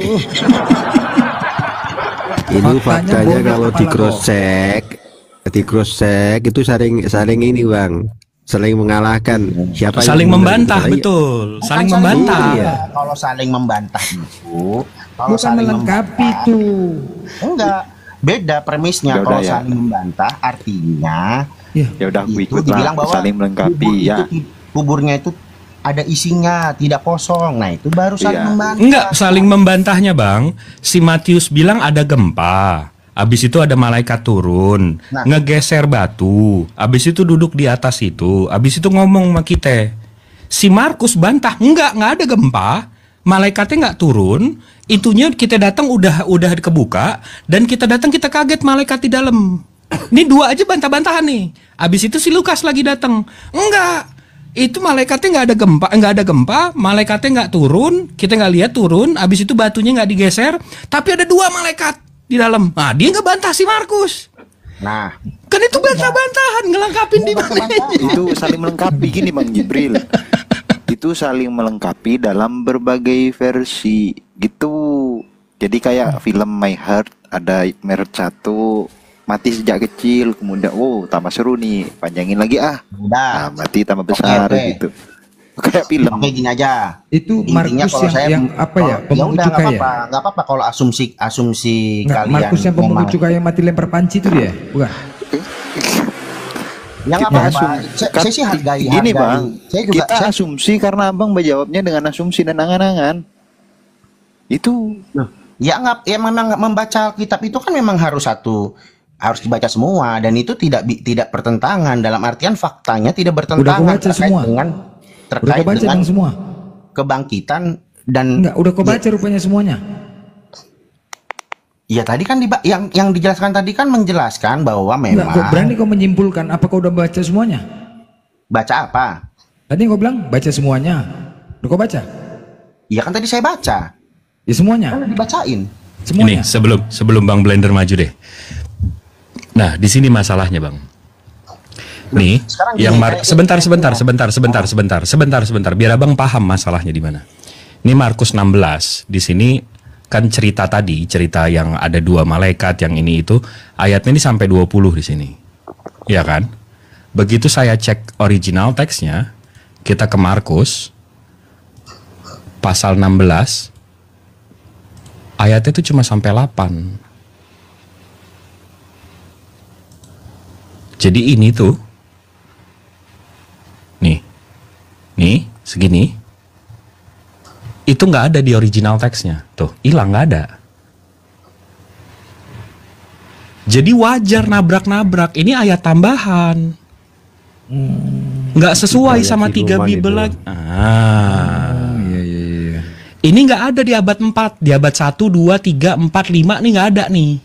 S4: Ini
S6: Faktanya
S4: faktanya
S6: bodoh
S4: kalau di cross check itu saling ini bang, saling mengalahkan siapa
S2: Saling
S4: yang benar
S2: membantah,
S4: gitu.
S2: betul.
S1: Bukan
S2: Saling membantah.
S1: Iya. Kalau saling membantah itu, kalau
S6: Bukan
S1: saling
S6: melengkapi
S1: membantah,
S6: tuh.
S1: enggak beda premisnya.
S3: Ya
S1: Kalau
S3: udah ya.
S1: saling membantah artinya
S6: Ya.
S3: Ya udah aku
S1: itu
S3: ikut
S1: dibilang
S3: lah,
S1: bahwa
S3: saling melengkapi
S1: kubur
S3: ya.
S1: kuburnya itu ada isinya, tidak kosong. Nah itu baru saling
S3: Iya.
S1: membantah.
S2: Enggak, saling membantahnya bang. Si Matius bilang ada gempa. Abis itu ada malaikat turun,
S1: Nah.
S2: ngegeser batu. Abis itu duduk di atas itu. Abis itu ngomong sama kita. Si Markus bantah, nggak ada gempa. Malaikatnya nggak turun. Itunya kita datang udah kebuka, dan kita datang kita kaget malaikat di dalam. Ini 2 aja bantah-bantahan nih. Abis itu si Lukas lagi datang, enggak. Itu malaikatnya nggak ada gempa, malaikatnya nggak turun, kita nggak lihat turun. Abis itu batunya nggak digeser, tapi ada 2 malaikat di dalam. Nah dia nggak bantah si Markus.
S1: Nah,
S2: Kan itu bantah-bantahan, ngelengkapin di mana?
S3: Itu saling melengkapi gini Bang Jibril. Itu saling melengkapi dalam berbagai versi gitu. Jadi kayak film My Heart, ada Merit 1 mati sejak kecil, kemudian tambah seru nih, panjangin lagi
S1: udah.
S3: nah mati tambah besar
S1: Oke.
S3: gitu. Kayak film.
S1: Oke gini aja.
S6: Itu
S1: Intinya
S6: Markus
S1: kalau saya
S6: yang apa ya?
S1: ya udah nggak
S6: Pengecut
S1: apa-apa, nggak apa-apa kalau asumsi
S6: Nggak,
S1: kalian.
S6: Markus yang
S1: memang-
S6: pembunuh cukai yang mati lempar panci itu dia, bukan?
S1: Ya nggak
S3: Kita
S1: apa-apa. Saya sih
S3: gini Bang,
S1: Saya juga
S3: kita asumsi karena Abang menjawabnya dengan asumsi dan angan-angan. Itu
S1: ya nggak, ya memang membaca kitab itu kan memang harus dibaca semua, dan itu tidak pertentangan, dalam artian faktanya tidak
S6: Udah kau
S1: bertentangan
S6: baca semua? Udah
S1: terkait
S6: kau baca
S1: dengan
S6: bang semua?
S1: kebangkitan dan
S6: Enggak, udah kau baca rupanya semuanya.
S1: ya tadi kan yang dijelaskan tadi kan menjelaskan bahwa
S6: Enggak, kau
S1: memang
S6: berani kau menyimpulkan apa kau udah baca semuanya?
S1: baca apa?
S6: Tadi kau bilang baca semuanya. Udah kau baca?
S1: Ya kan tadi saya baca,
S6: Ya semuanya.
S1: kan dibacain.
S6: Semuanya.
S2: Ini sebelum Bang Blender maju deh. Nah, di sini masalahnya, Bang. Nih,
S1: sekarang
S2: yang
S1: gini,
S2: sebentar, biar abang paham masalahnya di mana. Ini Markus 16, di sini kan cerita yang ada 2 malaikat yang ini itu, ayatnya ini sampai 20 di sini, ya kan? Begitu saya cek original teksnya, kita ke Markus pasal 16, ayatnya itu cuma sampai 8. Jadi ini tuh, nih segini, itu nggak ada di original teksnya, tuh hilang, nggak ada. Jadi wajar nabrak-nabrak. Ini ayat tambahan, nggak sesuai sama 3 Bible lagi.
S6: Iya.
S2: Ini nggak ada di abad 4, di abad 1, 2, 3, 4, 5 nih nggak ada nih.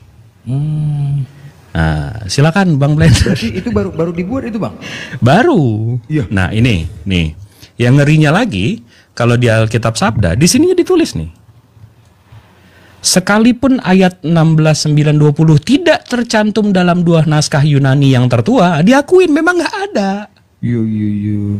S2: Nah, silakan Bang Blender.
S6: Berarti itu baru dibuat itu, Bang?
S2: Baru.
S6: Iya.
S2: Nah, ini nih. Yang ngerinya lagi, kalau di Alkitab Sabda, di sininya ditulis nih. Sekalipun ayat 16, 9, 20 tidak tercantum dalam 2 naskah Yunani yang tertua, diakuin memang nggak ada.
S6: Iya,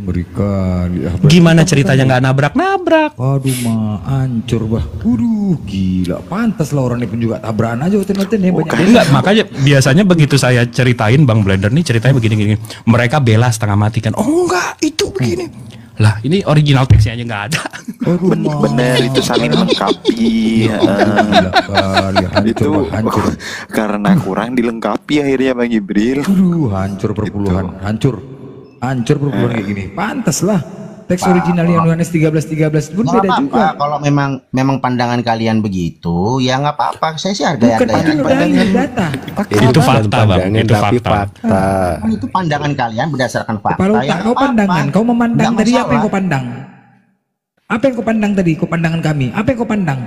S6: mereka.
S2: Gimana ceritanya nggak nabrak-nabrak?
S6: Aduh, hancur, bah. Waduh, gila. Pantas lah orang ini pun juga tabrakan aja hotel-hotel nih banyak.
S2: Enggak, makanya biasanya begitu saya ceritain Bang Blender nih ceritanya begini-gini. Mereka bela setengah mati kan. Oh enggak, itu begini. Lah, ini original teksnya aja nggak ada.
S3: Bener itu saling melengkapi.
S6: Hancur, hancur.
S3: Karena kurang dilengkapi akhirnya Bang Jibril.
S6: Aduh, hancur perpuluhan. Hancur perpuluhan kayak gini. Pantas lah. Teks original yang Yohanes 13 pun beda juga.
S1: Kalau memang pandangan kalian begitu, ya nggak apa-apa. Saya sih hargai
S6: data.
S2: Itu fakta, Bang. Itu fakta.
S1: Itu pandangan kalian berdasarkan fakta.
S6: Kalau tak kau pandangan, kau memandang tadi apa yang kau pandang? Apa yang kau pandang tadi? Kau pandangan kami. Apa yang kau pandang?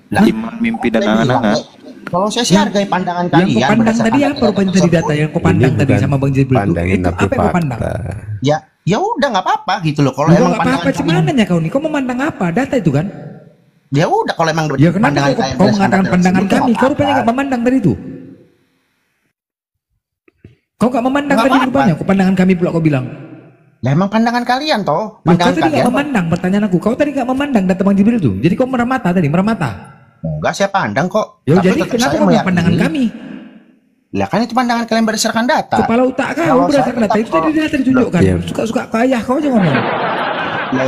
S3: Iman, mimpi dan angan-angan.
S1: Kalau saya sih hargai pandangan kalian.
S6: Yang kau pandang tadi apa rupanya tadi data yang kau pandang tadi sama Bang Jibril itu apa yang kau pandang?
S1: Ya udah nggak apa-apa gitu loh. Kalau
S6: emang
S1: emang
S6: nggak apa-apa, cuman nanya kau nih, kau memandang apa? Data itu kan?
S1: Ya udah kalau emang
S6: ya kenapa kau mengatakan pandangan kami? Kau rupanya nggak memandang tadi itu. Kau nggak memandang tadi rupanya. Kau pandangan kami pula kau bilang.
S1: Ya emang pandangan kalian toh.
S6: Kau tadi nggak memandang, pertanyaan aku. Kau tadi nggak memandang data Bang Jibril itu. Jadi kau meramata tadi, meramata.
S1: Enggak, saya pandang kok.
S6: Ya jadi kenapa kau nggak pandangan kami?
S1: Lah kan itu pandangan kalian berdasarkan data.
S6: Kepala otak kau berdasarkan data itu tadi data ditunjukkan. Suka-suka kaya kau aja ngomong.
S1: Ya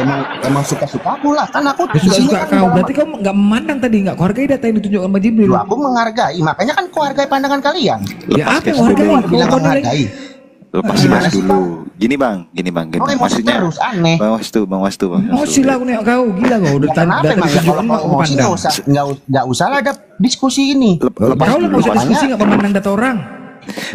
S1: emang suka-suka aku lah. Kan aku
S6: suka kau. Berarti kau nggak memandang tadi, nggak kau hargai data yang ditunjukkan Bang Jibril.
S1: Aku menghargai, makanya kan kau hargai pandangan kalian.
S6: Ya apa yang hargai?
S1: Kau menghargai.
S3: Lepas mas dulu. Gini bang. Maksudnya
S1: terus aneh.
S3: Bang Wastu.
S6: Oh sila aku nengok kau, gila kau. Udah ditunjukkan kau pandang.
S1: Nggak usah lah ada diskusi ini.
S6: Kau lah nggak usah diskusi, nggak memandang data orang.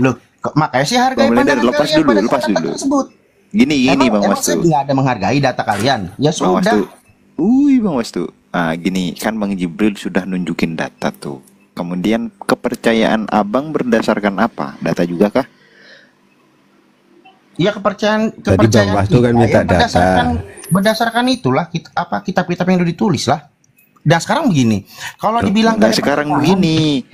S1: Loh, makanya sih hargai pandangan kalian pada data tersebut.
S3: Gini Bang Wastu.
S1: Saya nggak ada menghargai data kalian. Ya sudah.
S3: Bang Wastu. Gini kan Bang Jibril sudah nunjukin data tuh. Kemudian kepercayaan abang berdasarkan apa? Data juga kah?
S1: Ya kepercayaan
S4: Tadi Bang Wastu kan minta data.
S1: Berdasarkan itulah kitab-kitab yang udah ditulis lah. Dan sekarang begini, kalau dibilang
S3: sekarang begini,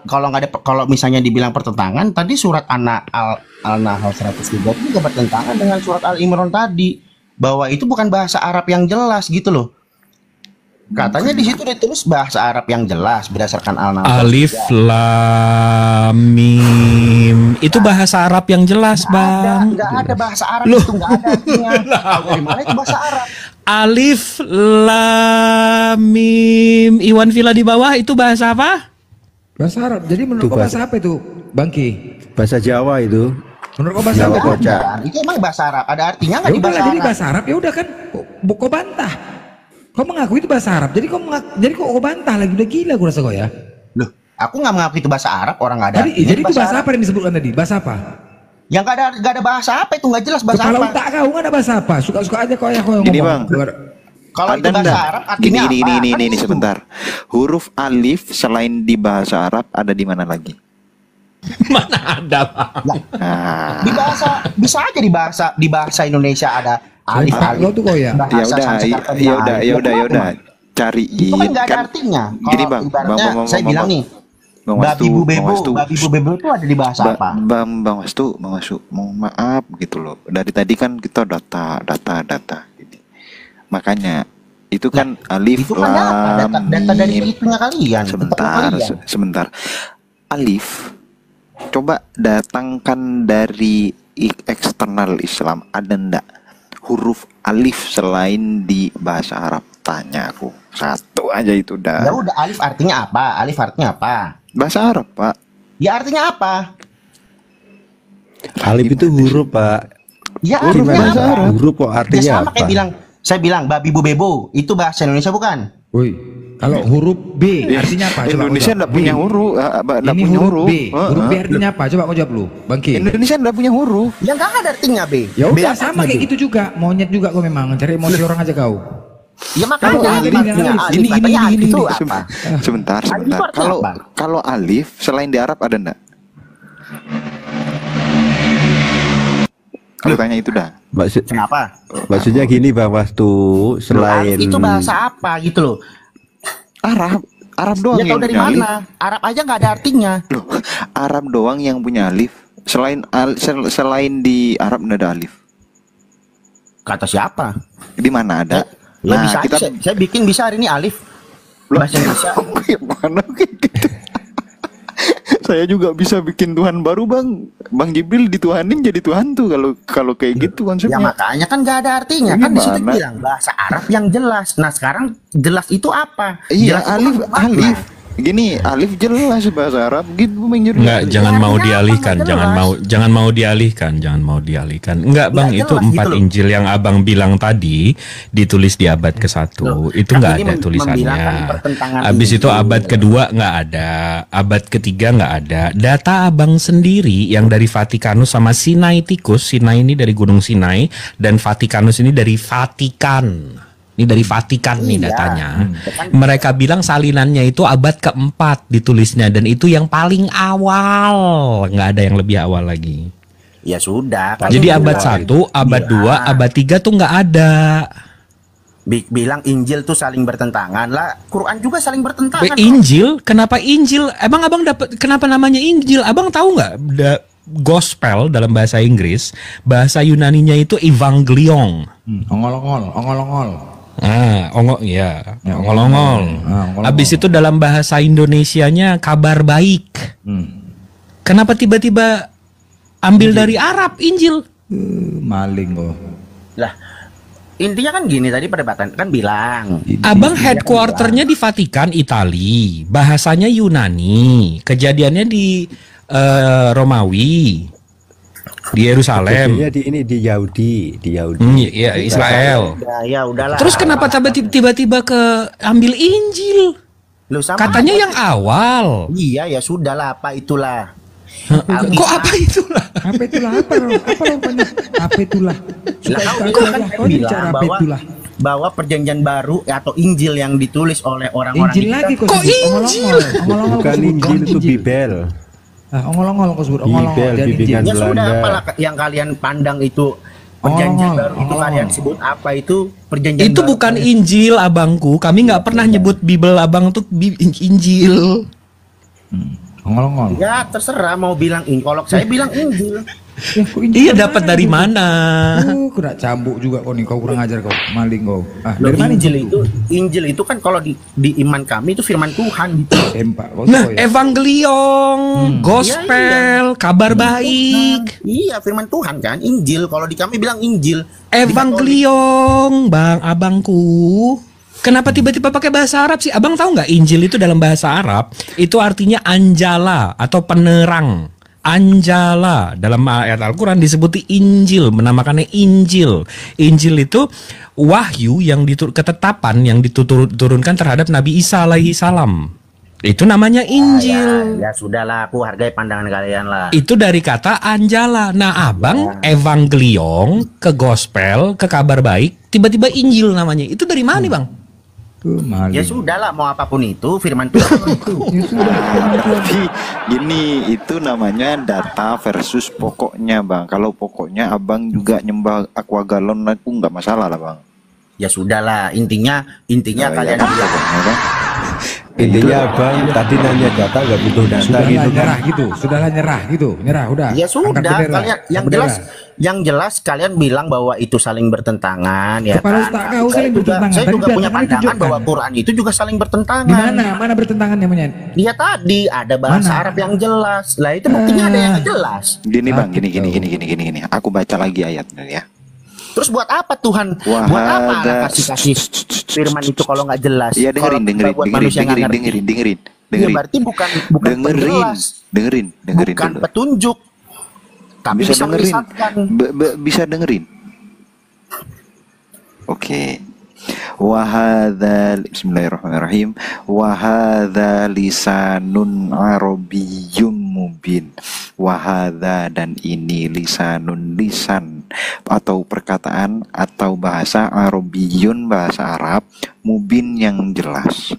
S1: kalau misalnya dibilang pertentangan, tadi surat Al-Nahl 103 itu juga bertentangan dengan surat Al-Imran tadi, bahwa itu bukan bahasa Arab yang jelas gitu loh. Katanya di situ ditulis bahasa Arab yang jelas berdasarkan Al-Nahl.
S2: Alif Lam Mim. Itu bahasa Arab yang jelas, Bang.
S1: Enggak ada bahasa Arab itu, enggak ada artinya. Dari mana itu bahasa Arab?
S2: Alif Lam Mim. Iwan Villa di bawah itu bahasa apa?
S6: Bahasa Arab. Jadi menurut kau bahasa apa itu, Bangki?
S4: Bahasa Jawa itu.
S6: Menurut kau bahasa apa?
S1: Itu emang bahasa Arab. Ada artinya nggak di bahasa Arab?
S6: Jadi bahasa Arab ya udah kan. Kau bantah. Kau mengaku itu bahasa Arab, jadi kau bantah lagi, udah gila gue rasa kau ya.
S1: Loh, aku nggak mengaku itu bahasa Arab, orang nggak ada.
S6: Jadi itu bahasa apa yang disebutkan tadi? Bahasa apa?
S1: Yang nggak ada bahasa apa itu, nggak jelas bahasa
S6: Kepala
S1: apa.
S6: Kepala otak kau nggak ada bahasa apa, suka-suka aja kau yang ngomong.
S3: Ini Bang,
S1: kalau itu bahasa Arab artinya apa?
S3: Ini sebentar. Huruf alif selain di bahasa Arab ada di mana lagi?
S2: Mana ada, Bang?
S1: Bisa aja di bahasa Indonesia ada alif.
S6: Tuh kau ya.
S3: Ya udah. Cariin.
S1: Itu kan nggak ada artinya.
S3: Gini Bang,
S1: saya bilang nih,
S3: Bang
S1: babi
S3: Wastu, Bang
S1: bubebo,
S3: Wastu.
S1: babi bubebo itu ada di bahasa apa?
S3: Bang Wastu, mohon maaf gitu loh. Dari tadi kan kita data. Gitu. Makanya itu kan alif
S1: Itu kan apa?
S3: lam
S1: Data dari
S3: mim.
S1: itunya kalian.
S3: Sebentar. Alif. Coba datangkan dari eksternal Islam, ada ndak huruf alif selain di bahasa Arab? Tanya aku. Satu aja itu dah.
S1: Ya udah, alif artinya apa? Alif artinya apa?
S3: Bahasa Arab, Pak.
S1: Ya artinya apa?
S4: Alif itu huruf, Pak.
S1: Ya
S3: Huruf
S1: artinya
S3: bahasa
S1: apa?
S3: Arab.
S4: Huruf kok
S1: Ya
S4: artinya
S1: sama
S4: apa?
S1: kayak saya bilang babi bubebo itu bahasa Indonesia bukan?
S6: Woi, kalau huruf B artinya apa? Coba kau
S3: Indonesia
S6: jawab.
S3: enggak punya
S6: B.
S3: huruf, enggak
S6: Ini
S3: punya
S6: huruf
S3: huruf.
S6: B. Huruf B artinya apa? Coba kau jawab lu, Bangki.
S3: Indonesia enggak punya huruf.
S1: Ya nggak ada artinya B.
S6: Ya
S1: B
S6: udah
S1: apa
S6: sama
S1: artinya
S6: kayak
S1: B?
S6: gitu juga. Monyet juga kau memang cari emosi orang aja kau.
S1: Ya makanya
S6: Kalau
S1: alif
S6: ini,
S1: artinya
S6: alif.
S1: alif.
S6: Ini,
S1: Katanya alif
S6: ini.
S1: itu
S6: Ini.
S1: apa?
S3: Sebentar.
S1: Alif itu artinya apa?
S3: Kalau alif selain di Arab ada enggak? Aku tanya itu dah.
S1: Kenapa?
S4: Maksudnya gini Bang Wastu, selain
S1: Alif itu bahasa apa gitu loh?
S3: Arab doang
S1: Ya
S3: yang
S1: tahu dari
S3: punya alif.
S1: mana? Arab aja nggak ada artinya.
S3: Loh, Arab doang yang punya alif. Selain di Arab nggak ada alif.
S1: Kata siapa?
S3: Di mana ada?
S1: Ya bisa
S3: kita
S1: aja, saya bikin bisa hari ini alif.
S3: Loh,
S1: Bahasa Indonesia.
S3: Gimana kayak gitu? Saya juga bisa bikin Tuhan baru, Bang. Bang Jibril dituhanin jadi Tuhan tuh kalau kayak gitu
S1: Ya
S3: konsepnya.
S1: makanya kan nggak ada artinya.
S3: Ini
S1: Kan di situ
S3: mana?
S1: bilang bahasa Arab yang jelas. Nah sekarang jelas itu apa?
S3: Iya,
S1: Jelas itu
S3: alif,
S1: apa?
S3: alif. Gini, alif jelas bahasa Arab gitu, Bang Jibril.
S2: Enggak, jangan
S1: Ya,
S2: mau
S1: artinya apa?
S2: dialihkan,
S1: Nggak
S2: jangan mau dialihkan. Enggak, Bang,
S1: Nggak
S2: itu
S1: jelas
S2: 4
S1: gitu loh.
S2: Injil yang Abang bilang tadi ditulis di abad ke-1. Itu
S1: kan
S2: enggak
S1: ini
S2: ada tulisannya.
S1: membilangkan pertentangan
S2: Habis itu
S1: Injil.
S2: abad kedua enggak ada, abad ketiga enggak ada. Data Abang sendiri yang dari Vatikanus sama Sinaiticus, Sinai ini dari Gunung Sinai dan Vatikanus ini dari Vatikan. Ini dari Vatikan nih
S1: Iya.
S2: datanya. Mereka bilang salinannya itu abad keempat ditulisnya dan itu yang paling awal, nggak ada yang lebih awal lagi.
S1: Ya sudah. kalau
S2: Jadi
S1: bilang-
S2: abad 1, abad
S1: Iya.
S2: 2, abad 3 tuh nggak ada.
S1: Bilang Injil tuh saling bertentangan lah. Quran juga saling bertentangan. kok.
S2: Injil, kenapa Injil? Emang abang dapat kenapa namanya Injil? Abang tahu nggak? Gospel dalam bahasa Inggris, bahasa Yunaninya itu Evangelion.
S6: Ongol-ongol.
S2: Ya,
S6: Ya,
S2: ongol-ongol.
S6: ongol-ongol.
S2: Habis itu dalam bahasa Indonesianya kabar baik. Kenapa tiba-tiba ambil dari Arab Injil?
S6: Maling kau.
S1: Lah, intinya kan gini tadi perdebatan kan bilang.
S2: Abang headquarternya di Vatikan, Itali. Bahasanya Yunani. Kejadiannya di Romawi. Di Yerusalem.
S4: Kejadiannya di Yahudi.
S2: Iya, Israel.
S1: Ya udahlah.
S2: Terus kenapa tiba-tiba ke ambil Injil?
S1: Lu sama
S2: Katanya
S1: aja.
S2: yang awal.
S1: Iya ya sudahlah apa itulah.
S2: Kok apa itulah?
S6: Apa itulah? Apa rupanya? Apa itulah?
S1: Lah,
S6: Suka-suka
S1: itu
S6: aja
S1: kan
S6: lah. Kau bicara
S1: bilang
S6: apa itulah?
S1: bahwa perjanjian baru atau Injil yang ditulis oleh orang-orang
S6: Injil
S1: kita-
S6: lagi kau
S2: Kok
S6: sebut.
S2: Injil?
S6: Ongol-ongol kau
S4: Bukan
S6: sebut.
S4: Injil itu Bibel.
S6: Ongol-ongol kau sebut. Ongol-ongol.
S4: Bibel,
S6: Dan Injil.
S4: bimbingan
S1: Ya sudah
S4: Belanda.
S1: apalah yang kalian pandang itu perjanjian
S6: Oh,
S1: baru itu
S6: oh.
S1: kalian sebut apa itu perjanjian
S2: Itu
S1: baru.
S2: bukan Injil abangku. Kami nggak pernah nyebut Bible abang tuh Injil.
S6: Ongol-ongol.
S1: Ya terserah mau bilang kalau saya bilang Injil.
S6: Ya, kok Injil
S2: Iya
S6: dari
S2: dapat
S6: mana
S2: dari
S6: kau?
S2: mana?
S6: Kena cambuk juga kau nih. Kau kurang ajar kau. Maling kau.
S1: Loh,
S6: Dari mana
S1: Injil itu kan kalau di iman kami itu firman Tuhan gitu.
S6: Sempak kau.
S2: Nah,
S6: kau ya.
S2: Evangelion, Gospel, kabar baik.
S1: Iya firman Tuhan kan Injil kalau di kami bilang Injil.
S2: Evangelion, bang abangku. Kenapa tiba-tiba pakai bahasa Arab sih? Abang tahu nggak Injil itu dalam bahasa Arab itu artinya anjala atau penerang. Anjala dalam ayat Al-Quran disebut Injil, menamakannya Injil. Injil itu wahyu yang ketetapan yang diturunkan terhadap Nabi Isa alaihi salam. Itu namanya Injil.
S1: Ya sudahlah aku hargai pandangan kalian lah.
S2: Itu dari kata anjala. Nah, abang Evangelion ke Gospel ke kabar baik, tiba-tiba Injil namanya. Itu dari mana, bang?
S6: Maling.
S1: Ya sudahlah mau apapun itu firman Tuhan itu.
S6: Ya sudah.
S3: Tapi gini, itu namanya data versus pokoknya, Bang. Kalau pokoknya abang juga nyembah aqua galon, aku nggak masalah lah, Bang.
S1: Ya sudahlah intinya
S3: Oh,
S1: kalian
S3: iya,
S1: bilang
S3: pokoknya, Bang.
S4: Intinya abang tadi nanya data nggak butuh data
S6: Sudahlah
S4: gitu kan.
S6: nyerah gitu, sudahlah nyerah gitu, nyerah udah.
S1: Ya
S6: Angkat
S1: sudah,
S6: bendera,
S1: kalian yang
S6: angkat
S1: jelas
S6: bendera.
S1: yang jelas kalian bilang bahwa itu saling bertentangan ya
S6: Kepala
S1: kan.
S6: otak kau saling
S1: juga,
S6: bertentangan.
S1: saya
S6: Tadi
S1: juga
S6: udah
S1: punya
S6: tadi
S1: pandangan
S6: tunjukkan.
S1: bahwa Quran itu juga saling
S6: Di
S1: bertentangan.
S6: mana? Mana bertentangan namanya?
S1: Dia tadi ada bahasa
S6: Mana?
S1: Arab yang jelas. Lah itu buktinya ada yang nggak jelas.
S3: Gini bang,
S6: Sakit
S3: gini. Aku baca lagi ayatnya ya.
S1: Terus buat apa Tuhan?
S3: Wah,
S1: Buat apa
S3: ada-
S1: Allah kasih firman itu kalau nggak jelas?
S3: Iya dengerin,
S1: Kalau buat manusia nggak ngerti.
S3: dengerin.
S1: Ya berarti bukan penjelas,
S3: dengerin
S1: bukan
S3: dulu.
S1: petunjuk. Tapi bisa
S3: dengerin,
S1: menyesatkan.
S3: bisa dengerin. Oke. Bismillahirrahmanirrahim. Wahadza lisanun arabiyyun mubin. Wahadza, dan ini lisanun, lisan atau perkataan atau bahasa arabiyyun, bahasa Arab, mubin yang jelas.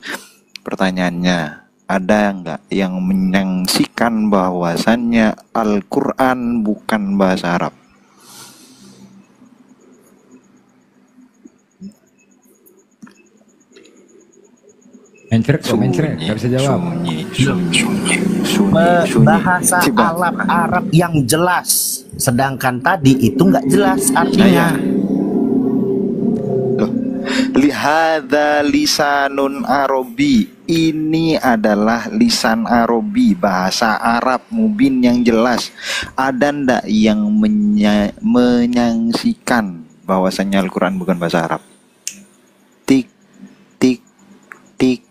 S3: Pertanyaannya, ada nggak yang menyaksikan bahwasannya Al-Quran bukan bahasa Arab?
S6: Mencret, nggak bisa jawab.
S1: Bahasa Arab yang jelas, sedangkan tadi itu nggak jelas artinya.
S3: Lihada lisanun Arabi, ini adalah lisan Arabi, bahasa Arab mubin yang jelas. Ada ndak yang menyaksikan bahwasanya Al-Quran bukan bahasa Arab? Tik tik tik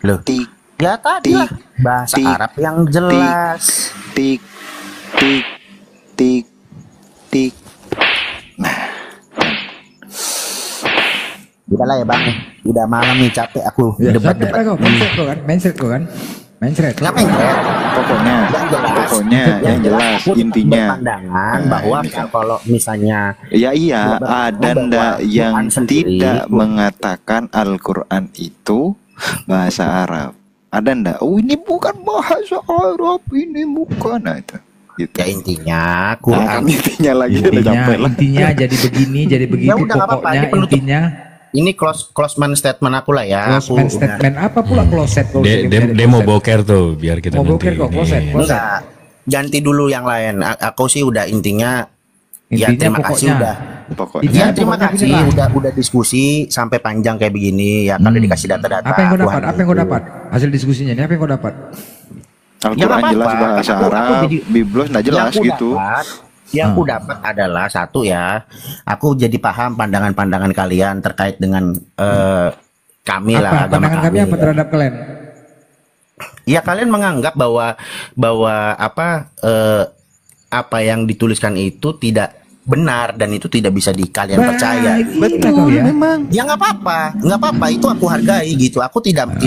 S1: Loh,
S3: tik
S1: ya tadi lah bahasa
S3: tik,
S1: Arab yang jelas.
S3: tik tik tik tik.
S1: Udah lah ya bang, udah malam nih capek aku
S6: Ya,
S1: debat-debat.
S6: mencret kau kan, mencret.
S1: Ngapain ya?
S3: Pokoknya yang jelas
S1: Aku
S3: intinya.
S1: berpandangan bahwa kalau misalnya
S3: Ya iya,
S1: Bahwa
S3: ada ndak yang
S1: Quran sendiri
S3: tidak
S1: itu-
S3: mengatakan Al-Quran itu bahasa Arab? Ada ndak? Oh ini bukan bahasa Arab, ini bukan. Nah itu. Gitu.
S1: ya intinya
S3: Nah,
S1: Quran
S3: kan intinya lagi udah capek lah.
S6: Intinya jadi begini, jadi begitu.
S1: Ya udah, nggak apa-apa,
S6: Pokoknya
S1: ini penutup.
S6: intinya
S1: ini closement statement aku lah ya.
S6: closement statement. Apa pula closet?
S2: Demo boker tuh biar kita
S6: Mau
S2: nanti
S6: boker kok,
S2: ini.
S6: closet.
S1: Enggak, ganti dulu yang lain. Aku sih udah intinya ya
S6: Intinya
S1: terima kasih
S6: pokoknya.
S1: udah.
S3: Pokoknya
S6: Intinya
S1: Ya terima
S6: pokoknya
S1: kasih
S6: beginilah.
S1: udah diskusi sampai panjang kayak begini ya. Kalau dikasih data-data.
S6: Apa yang kau
S1: aku
S6: dapat?
S1: hargai
S6: Apa yang kau
S1: itu.
S6: dapat? Hasil diskusinya ini apa yang kau dapat?
S1: Ya,
S3: Al-Quran
S1: nggak
S3: jelas
S1: apa-apa.
S3: bahasa
S1: Aku
S3: Arab,
S1: jadi-
S3: Biblos nggak jelas
S1: Yang aku
S3: gitu.
S1: Yang aku dapat adalah satu ya, aku jadi paham pandangan-pandangan kalian terkait dengan kami lah,
S6: Apa?
S1: agama
S6: Pandangan kami apa
S1: ya.
S6: terhadap kalian?
S1: Ya kalian menganggap bahwa apa yang dituliskan itu tidak benar dan itu tidak bisa kalian percaya.
S6: Betul ya.
S3: Memang.
S1: Ya nggak apa-apa, itu aku hargai gitu. Aku tidak
S6: Udah,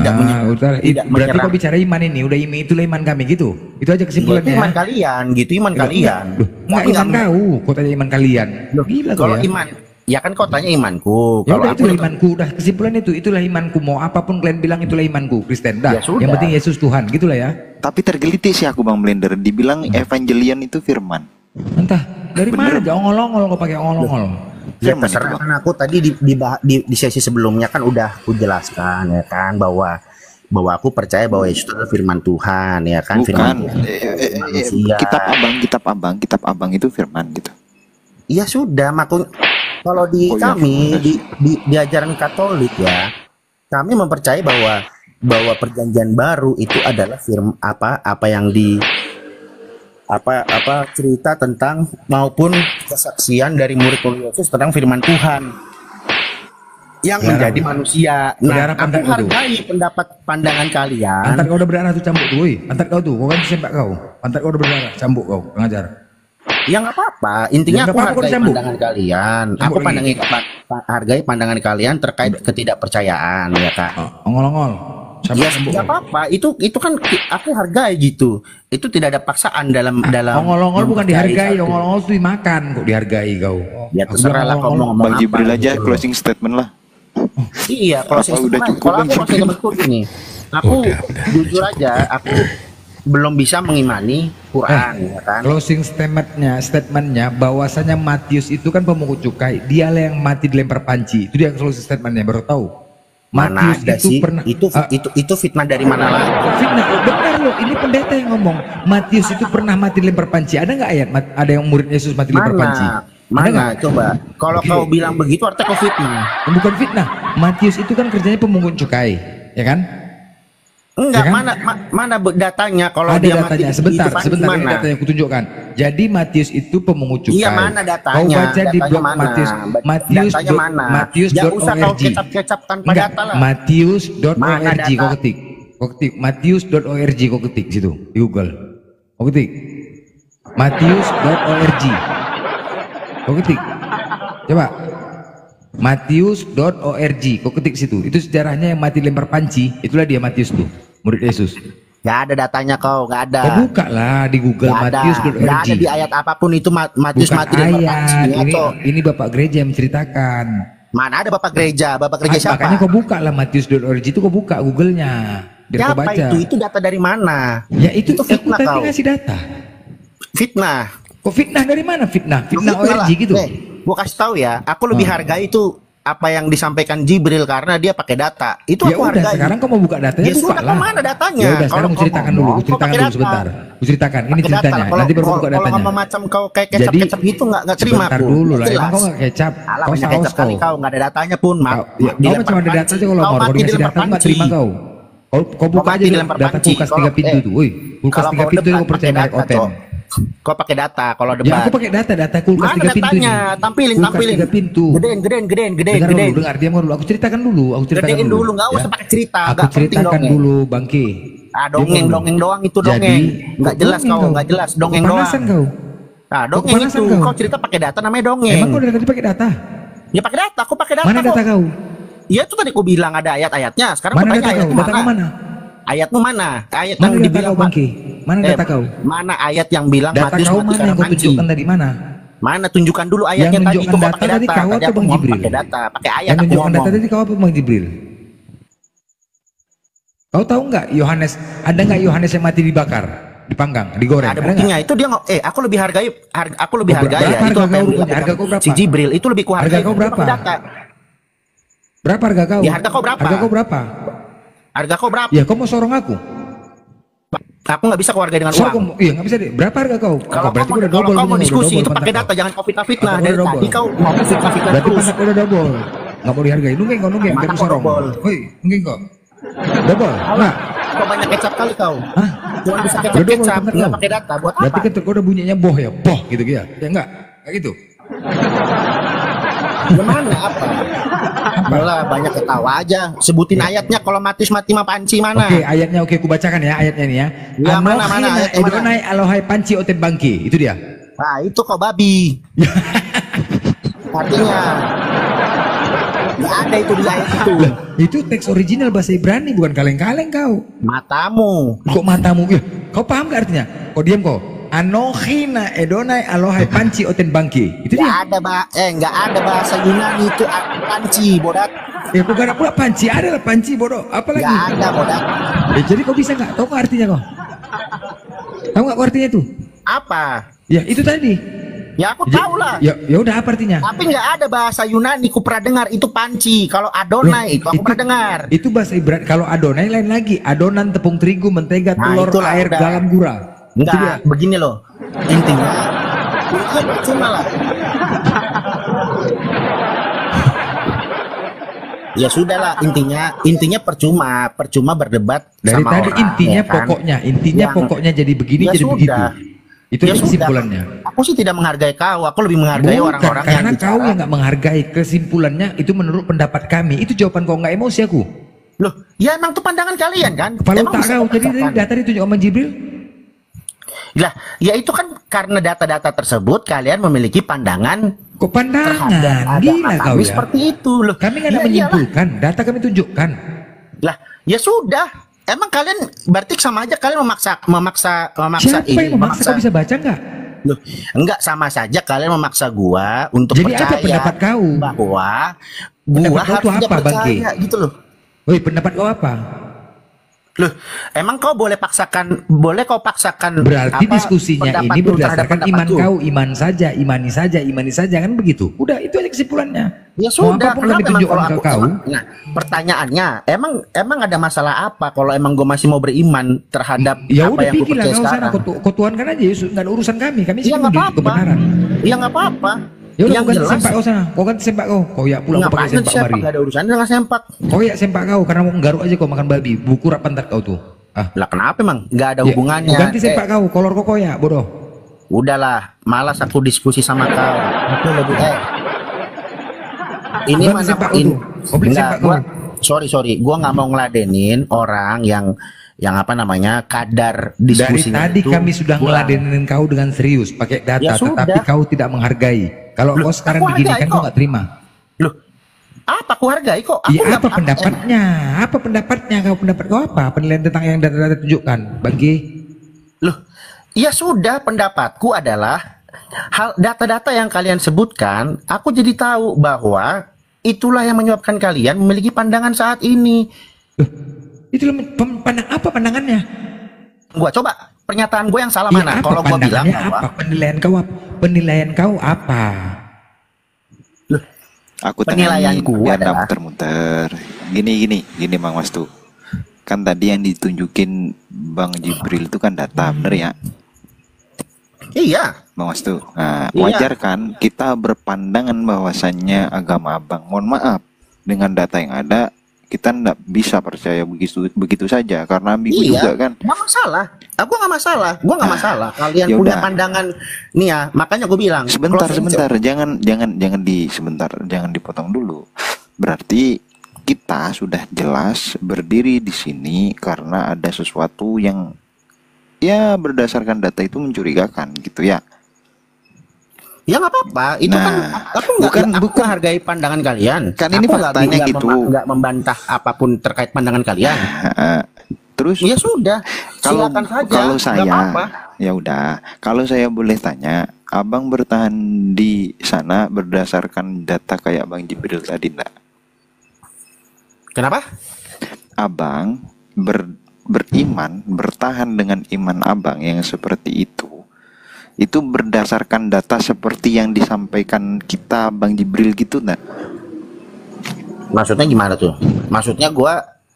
S1: tidak
S6: berarti
S1: menyerang.
S6: kau bicara iman ini, udah itulah iman kami gitu. Itu aja
S1: Ya, itu
S6: kesimpulannya.
S1: iman kalian gitu, iman kalian.
S6: Enggak
S1: Tapi
S6: iman kau, kau tanya iman kalian.
S1: Loh,
S6: Gila kau
S1: kalau
S6: ya.
S1: iman, ya kan kau tanya imanku.
S6: Ya
S1: Kalau
S6: udah
S1: aku
S6: itulah imanku, udah kesimpulan itulah imanku. Mau apapun kalian bilang itulah imanku, Kristen. Dah.
S1: Ya sudah.
S6: Yang penting Yesus Tuhan, gitulah ya.
S3: Tapi tergelitik sih aku Bang Blender. Dibilang Evangelion itu firman.
S6: Entah dari mana aja ongol-ongol kau pakai ongol-ongol.
S1: ya
S3: Firman
S1: terserah
S3: itu, Bang.
S1: kan aku tadi di sesi sebelumnya kan udah aku jelaskan ya kan bahwa aku percaya bahwa Yesus itu adalah firman Tuhan ya kan, firman
S3: Bukan.
S1: Tuhan manusia.
S3: Kitab abang itu firman gitu.
S1: Ya sudah, kalau di
S3: Oh, iya.
S1: kami di ajaran Katolik ya, kami mempercayai bahwa perjanjian baru itu adalah apa yang cerita tentang maupun kesaksian dari murid-murid Yesus tentang firman Tuhan yang menjadi manusia. Nah,
S6: Berharap
S1: aku
S6: antar itu.
S1: hargai pandangan kalian.
S6: Antar kau udah berdarah tuh cambuk tuh, woi. Antar kau tuh, kau kan sembak kau. Antar kau udah berdarah, cambuk kau, pengajar.
S1: Ya nggak apa-apa. Intinya
S6: Ya,
S1: aku
S6: nggak apa-apa,
S1: hargai
S6: kau disambung.
S1: pandangan kalian.
S6: Sambung
S1: Aku
S6: lagi.
S1: hargai pandangan kalian terkait ketidakpercayaan ya kak.
S6: Ongol-ongol. Cambuk,
S1: Ya
S6: cambuk
S1: nggak
S6: kau.
S1: apa-apa. Itu kan aku hargai gitu. Itu tidak ada paksaan dalam.
S6: Ongol-ongol bukan dihargai,
S1: satu.
S6: ongol-ongol tuh dimakan kok dihargai kau.
S1: Ya
S6: Aku
S1: terserah lah
S6: bilang
S1: kau mau
S6: ongol-ongol.
S1: ngomong
S3: Bang Jibril
S1: apa
S3: aja
S1: gitu.
S3: closing statement lah.
S1: Iya, kalau
S3: Apa udah cukup,
S1: kalau
S3: Bang
S1: aku masih
S3: Jibril?
S1: betul ini. Aku
S2: Udah.
S1: jujur aja, aku belum bisa mengimani Quran ya kan.
S6: Closing statementnya bahwasanya Matius itu kan pemungut cukai, dialah yang mati dilempar panci. Itu dia closing statementnya, baru tahu.
S1: Mana
S6: Matius
S1: ada
S6: itu
S1: sih?
S6: pernah
S1: Itu fitnah dari mana lagi?
S6: fitnah. Benar loh, ini pendeta yang ngomong. Matius itu pernah mati lempar panci. Ada nggak ayat ada yang murid Yesus mati lempar panci? Ada
S1: Mana?
S6: nggak?
S1: Coba. Kalau
S6: Oke.
S1: kau bilang begitu artinya kau fitnah.
S6: Bukan fitnah. Matius itu kan kerjanya pemungut cukai, ya kan?
S1: Enggak,
S6: Ya kan?
S1: mana datanya kalau
S6: Ada
S1: dia
S6: datanya.
S1: mati
S6: Sebentar,
S1: di panci
S6: sebentar, ini
S1: mana?
S6: data yang kutunjukkan. Jadi Matius itu pemungut cukai.
S1: Iya, mana datanya?
S6: Kau baca di
S1: Datanya
S6: blog
S1: mana?
S6: Matius.
S1: Datanya mana?
S6: Matius.
S1: Jangan usah kau
S6: Matius.org.
S1: kecap-kecap tanpa
S6: Enggak,
S1: data lah.
S6: Matius.org
S1: Mana data?
S6: kau ketik. Kau ketik Matius.org kau ketik situ di Google. Kau ketik Matius.org. Kau ketik. Coba. Matius.org kau ketik situ. Itu sejarahnya yang mati lempar panci. Itulah dia Matius tuh, murid Yesus.
S1: Gak ada datanya kau, gak ada.
S6: Kau buka lah di Google
S1: Gak ada.
S6: Matius.org.
S1: Gak ada di ayat apapun itu Matius
S6: Bukan
S1: mati lempar panci.
S6: ayat.
S1: Ngaco.
S6: Ini Bapak Gereja yang menceritakan.
S1: Mana ada Bapak Gereja? Bapak Gereja siapa?
S6: Makanya kau buka lah Matius.org itu kau buka Google-nya. Biar kau
S1: Siapa
S6: baca.
S1: itu? Itu data dari mana?
S6: Ya itu aku
S1: fitnah
S6: tadi
S1: kau.
S6: ngasih data.
S1: Fitnah.
S6: Kok fitnah dari mana? Fitnah
S1: Lah.
S6: ORG gitu.
S1: Gua kasih tahu ya, aku lebih hargai itu apa yang disampaikan Jibril karena dia pakai data. Itu
S6: Ya
S1: aku
S6: udah,
S1: hargai.
S6: sekarang kau mau buka datanya,
S1: Ya
S6: buka
S1: sudah,
S6: lah.
S1: kau mana datanya?
S6: Ya udah,
S1: Kalau
S6: sekarang
S1: kau
S6: ceritakan
S1: ngomong,
S6: dulu,
S1: kau
S6: ceritakan
S1: pakai
S6: dulu
S1: data.
S6: sebentar. Ceritakan, ini
S1: Pakai data.
S6: ceritanya.
S1: Kalau
S6: Nanti baru buka
S1: kalau
S6: datanya.
S1: ngomong macam kau kayak kecap-kecap gitu nggak terima
S6: sebentar
S1: aku.
S6: dulu lah.
S1: Jelas.
S6: Emang kau nggak kecap?
S1: Alah,
S6: Kau
S1: banyak
S6: saus
S1: kecap kali
S6: kau.
S1: kau nggak ada datanya pun.
S6: Ya, kau macam ada data aja kalau mau. Kalau dikasih data kau nggak terima kau. Kau buka
S1: mati
S6: aja dulu
S1: dilempar
S6: data
S1: panci.
S6: kulkas
S1: Kalau-
S6: 3 pintu tuh. Woi, kulkas
S1: Kalau
S6: 3
S1: kau
S6: pintu
S1: debat,
S6: kau percaya
S1: pakai
S6: merek
S1: data,
S6: Oten.
S1: Cok. Kau pakai data kalau
S6: Ya
S1: debat.
S6: aku pakai data kulkas
S1: Mana
S6: 3 pintu ini.
S1: datanya? Tampilin,
S6: Kulkas
S1: tampilin.
S6: 3 pintu.
S1: Gedein.
S6: Dengar dulu, dengar diam dulu. Aku ceritakan dulu,
S1: Gedein dulu, nggak usah pakai cerita.
S6: Aku
S1: nggak penting
S6: ceritakan
S1: dongeng.
S6: dulu, Bangke.
S1: Dongeng doang itu dongeng. Nggak jelas kau, nggak jelas dongeng doang.
S6: Kepanasan kau.
S1: Dongeng
S6: Kepanasan
S1: itu.
S6: kau.
S1: Kau cerita pakai data namanya dongeng.
S6: Emang kau dari tadi pakai data?
S1: Ya pakai data, aku pakai data.
S6: Mana data kau?
S1: Ya itu tadi aku bilang ada ayat-ayatnya. Sekarang
S6: Mana
S1: aku tanya
S6: data kau?
S1: ayatmu
S6: Data kau mana?
S1: Ayatmu mana? Ayat
S6: Mana
S1: yang
S6: data
S1: dibilang
S6: kau, Bangke? Mana data kau?
S1: Mana ayat yang bilang
S6: Data
S1: Matius
S6: kau
S1: mati
S6: mana
S1: karena
S6: yang kau
S1: panci?
S6: tunjukkan tadi mana?
S1: Mana tunjukkan dulu ayatnya
S6: Yang
S1: tadi.
S6: menunjukkan
S1: Itu kau
S6: data
S1: pakai
S6: tadi
S1: data.
S6: kau
S1: Tadi
S6: atau
S1: aku
S6: Bang
S1: ngomong
S6: Jibril?
S1: pakai data, pakai ayat
S6: Yang
S1: aku
S6: menunjukkan data
S1: ngomong.
S6: tadi kau apa, Bang Jibril? Kau tahu nggak Yohanes? Ada nggak Yohanes yang mati dibakar, dipanggang, digoreng?
S1: Ada
S6: Ada
S1: buktinya.
S6: nggak?
S1: Itu dia aku lebih hargai aku lebih
S6: Oh,
S1: hargai
S6: berapa
S1: ya. Itu
S6: harga
S1: apa yang
S6: kau
S1: dilakukan
S6: rupanya? Harga kau berapa?
S1: Si Jibril itu lebih kuhargai.
S6: Harga kau
S1: Itu
S6: berapa?
S1: pakai data.
S6: Berapa harga kau?
S1: Ya, harga kau berapa?
S6: Harga kau berapa?
S1: Harga kau berapa?
S6: Ya kau mau sorong aku?
S1: Aku nggak bisa keluarga dengan
S6: Sorong,
S1: uang.
S6: iya nggak bisa deh. Berapa harga kau?
S1: Kalau
S6: Oh, berarti
S1: kau
S6: kau udah
S1: kalau
S6: double.
S1: kau mau
S6: punya,
S1: diskusi
S6: udah
S1: itu
S6: double
S1: pakai
S6: pantang
S1: data, jangan kau fitnah-fitnah.
S6: Aku
S1: Dari
S6: udah
S1: tadi
S6: double.
S1: kau mau fitnah-fitnah
S6: Berarti
S1: terus.
S6: pangkat kau udah double. Nggak mau dihargai. Nungging kau nungging. Biar
S1: Mana
S6: aku
S1: kau
S6: sorong.
S1: double?
S6: Woi, nungging kau. Double? Nggak.
S1: Kau banyak kecap kali kau.
S6: Hah?
S1: Cuma bisa
S6: Udah double
S1: kecap-kecap,
S6: pangkat
S1: nggak
S6: kau.
S1: pakai data. Buat
S6: Berarti
S1: apa?
S6: kan kau udah bunyinya boh ya? Boh gitu ya? Ya enggak? Kayak gitu?
S1: Gimana apa? Malah banyak ketawa aja. Sebutin ayatnya kalau Matius mati mah panci mana?
S6: Oke, ayatnya oke, aku bacakan ya ayatnya ini ya.
S1: Ya, mana,
S6: Anokhina
S1: ayatnya mana?
S6: Edonai alohai panci oten bangki. Itu dia.
S1: Nah itu kau babi. Artinya nggak ada itu di ayat itu.
S6: Itu teks original bahasa Ibrani, bukan kaleng-kaleng kau.
S1: Matamu.
S6: Kok matamu? Ya, kau paham gak artinya? Kau diam kau. Anokhina Edonai alohai panci oten bangki. Itu dia.
S1: Nggak ada bahasa Yunani itu panci bodat.
S6: Ya kau gak pula panci, ada lah panci bodoh. Apa lagi?
S1: Nggak ada bodat.
S6: Jadi kau bisa nggak? Tahu nggak artinya kau? Tahu nggak kau artinya itu?
S1: Apa?
S6: Ya itu tadi.
S1: Ya aku tahu lah.
S6: Ya udah apa artinya?
S1: Tapi nggak ada bahasa Yunani ku pernah dengar itu panci. Kalau Adonai itu aku pernah dengar.
S6: Itu bahasa Ibrani. Kalau Adonai lain lagi. Adonan tepung terigu, mentega,
S1: Nah,
S6: telur,
S1: itulah,
S6: air,
S1: udah.
S6: garam, gula. Itu dia.
S1: Enggak, begini loh. Intinya percuma lah. Ya sudahlah, intinya percuma berdebat
S6: Dari
S1: sama
S6: tadi
S1: orang,
S6: intinya
S1: ya kan?
S6: pokoknya
S1: Yang-
S6: pokoknya jadi begini
S1: Ya
S6: jadi
S1: sudah.
S6: begitu. Itu
S1: Ya
S6: aja
S1: sudah.
S6: kesimpulannya.
S1: Aku sih tidak menghargai kau, aku lebih menghargai
S6: Bukan,
S1: orang-orang yang
S6: karena kau
S1: bicara.
S6: yang nggak menghargai kesimpulannya itu menurut pendapat kami. Itu jawaban kau nggak emosi aku.
S1: Loh, ya emang itu pandangan kalian kan?
S6: Kepala
S1: Emang
S6: otak
S1: bisa
S6: kau. Jadi
S1: dipaksakan?
S6: data ditunjuk sama Jibril.
S1: Lah, ya itu kan karena data-data tersebut kalian memiliki pandangan
S6: Kok pandangan?
S1: terhadap
S6: Gila
S1: agama
S6: kau
S1: kami
S6: ya.
S1: seperti itu loh.
S6: Kami nggak ada
S1: Ya iyalah.
S6: menyimpulkan. Data kami tunjukkan.
S1: Lah, ya sudah. Emang kalian berarti sama aja kalian memaksa
S6: Siapa
S1: ini,
S6: yang memaksa? Kau bisa baca nggak?
S1: Loh, enggak sama saja kalian memaksa gua untuk
S6: Jadi apa
S1: percaya
S6: pendapat kau?
S1: bahwa
S6: Pendapat
S1: gua
S6: kau tuh
S1: harus tidak
S6: apa, Bangke?
S1: percaya gitu loh.
S6: Woi, pendapat kau apa?
S1: Loh, emang kau boleh kau paksakan
S6: Berarti
S1: apa,
S6: diskusinya ini
S1: pendapatmu terhadap
S6: berdasarkan iman
S1: pendapatku?
S6: kau, imani saja kan begitu. Udah itu aja kesimpulannya.
S1: Ya
S6: Mau
S1: sudah,
S6: apapun kami
S1: kenapa emang
S6: tunjukkan
S1: kalau
S6: ke
S1: aku
S6: kau.
S1: nah, pertanyaannya, emang ada masalah apa kalau emang gue masih mau beriman terhadap
S6: Ya
S1: apa
S6: udah
S1: yang gue
S6: pikirlah
S1: percaya
S6: kau sana,
S1: sekarang?
S6: kau tuankan aja Yesus, nggak ada urusan kami. Kami sih
S1: Ya nggak
S6: menuju
S1: apa-apa.
S6: kebenaran.
S1: Ya nggak apa-apa.
S6: Ya udah
S1: Yang
S6: kau ganti
S1: jelas,
S6: sempak kau sana, kau ganti sempak kau. Kau ya pulang kau pakai
S1: ngapain
S6: sempak
S1: sempak?
S6: mari.
S1: Gak ada urusannya dengan sempak.
S6: Kau ya sempak kau karena mau nggaruk aja kau makan babi. Buku rak pantat kau tuh. Ah.
S1: Lah kenapa emang? Gak ada
S6: Ya,
S1: hubungannya.
S6: kau ganti sempak kau, kolor kau ya bodoh.
S1: Udahlah, malas aku diskusi sama kau. Itu lebih ini
S6: Bukan
S1: mana
S6: sempak kau tuh. Kau beli sempak kau.
S1: Sorry, gua nggak mau ngeladenin orang yang apa namanya kadar
S6: Dari
S1: diskusinya
S6: tadi
S1: itu
S6: kami sudah
S1: kurang.
S6: ngeladenin kau dengan serius pakai data,
S1: Ya
S6: tetapi
S1: sudah.
S6: kau tidak menghargai. Kalau
S1: Loh,
S6: kau sekarang
S1: aku
S6: begini
S1: hargai
S6: kan
S1: kok.
S6: kau nggak terima.
S1: Loh, apa aku hargai kok? Aku
S6: Iya
S1: nggak-
S6: apa pendapatnya? Apa pendapatnya? Pendapat kau apa? Penilaian tentang yang data-data tunjukkan, bagi.
S1: Loh, ya sudah, pendapatku adalah hal data-data yang kalian sebutkan, aku jadi tahu bahwa itulah yang menyebabkan kalian memiliki pandangan saat ini.
S6: Itu pandang apa pandangannya?
S1: Gua coba pernyataan gue yang salah
S6: Iya,
S1: mana?
S6: apa
S1: Kalau gua bilang
S6: pandangannya
S1: bahwa
S6: apa? Penilaian kau apa? Penilaian kau apa?
S3: Aku
S1: Penilaianku
S3: tenangin, biar nggak
S1: adalah-
S3: muter-muter. Gini Bang Wastu. Kan tadi yang ditunjukin Bang Jibril itu kan data, bener ya?
S1: iya,
S3: Bang Wastu. Nah,
S1: Iya.
S3: wajar kan kita berpandangan bahwasannya agama Abang. Mohon maaf, dengan data yang ada kita nggak bisa percaya begitu saja karena ambigu
S1: iya,
S3: juga kan.
S1: nggak masalah. Aku nggak masalah, gue nggak masalah. Kalian
S3: Ya
S1: punya
S3: udah.
S1: pandangan nih ya, makanya gue bilang.
S3: Sebentar,
S1: closing
S3: jangan dipotong dulu. Berarti kita sudah jelas berdiri di sini karena ada sesuatu yang ya berdasarkan data itu mencurigakan gitu ya.
S1: Ya nggak apa-apa, itu
S3: Nah,
S1: kan aku nggak
S3: bukan-
S1: aku menghargai pandangan kalian.
S3: Kan ini
S1: Aku nggak-
S3: faktanya
S1: nggak
S3: gitu.
S1: nggak membantah apapun terkait pandangan kalian.
S3: Terus
S1: Ya sudah,
S3: kalau
S1: silakan saja.
S3: kalau
S1: nggak
S3: saya
S1: apa-apa.
S3: ya udah, kalau saya boleh tanya, Abang bertahan di sana berdasarkan data kayak Bang Jibril tadi enggak?
S1: Kenapa?
S3: Abang beriman, bertahan dengan iman Abang yang seperti itu berdasarkan data seperti yang disampaikan kita Bang Jibril gitu enggak?
S1: Maksudnya gimana tuh? Maksudnya gue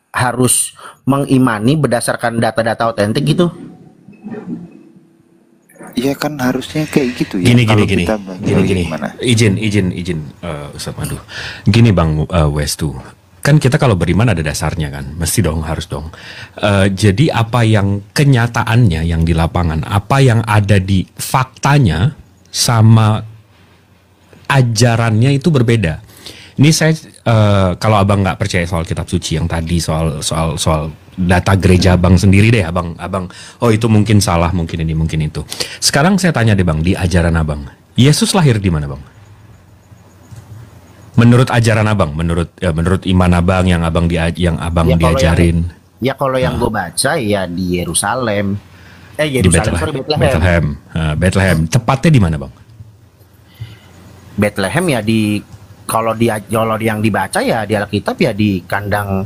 S1: harus mengimani berdasarkan data-data otentik gitu?
S3: Iya kan harusnya kayak gitu ya.
S2: Gini,
S3: Kalau
S2: gini.
S3: kita gimana?
S2: Izin, Ustaz Madu. Gini Bang Westu, kan kita kalau beriman ada dasarnya kan, mesti dong, harus dong. Jadi apa yang kenyataannya yang di lapangan, apa yang ada di faktanya sama ajarannya itu berbeda. Ini saya kalau abang nggak percaya soal kitab suci yang tadi soal data gereja abang sendiri deh, abang oh itu mungkin salah, mungkin ini mungkin itu. Sekarang saya tanya deh Bang, di ajaran abang, Yesus lahir di mana Bang? Menurut ajaran abang, menurut iman abang yang abang
S1: kalau
S2: diajarin.
S1: Kalau yang gue baca ya di Yerusalem.
S2: Di
S1: Bethlehem.
S2: Bethlehem. Tepatnya di mana Bang?
S1: Bethlehem ya kalau yang dibaca ya di Alkitab ya di kandang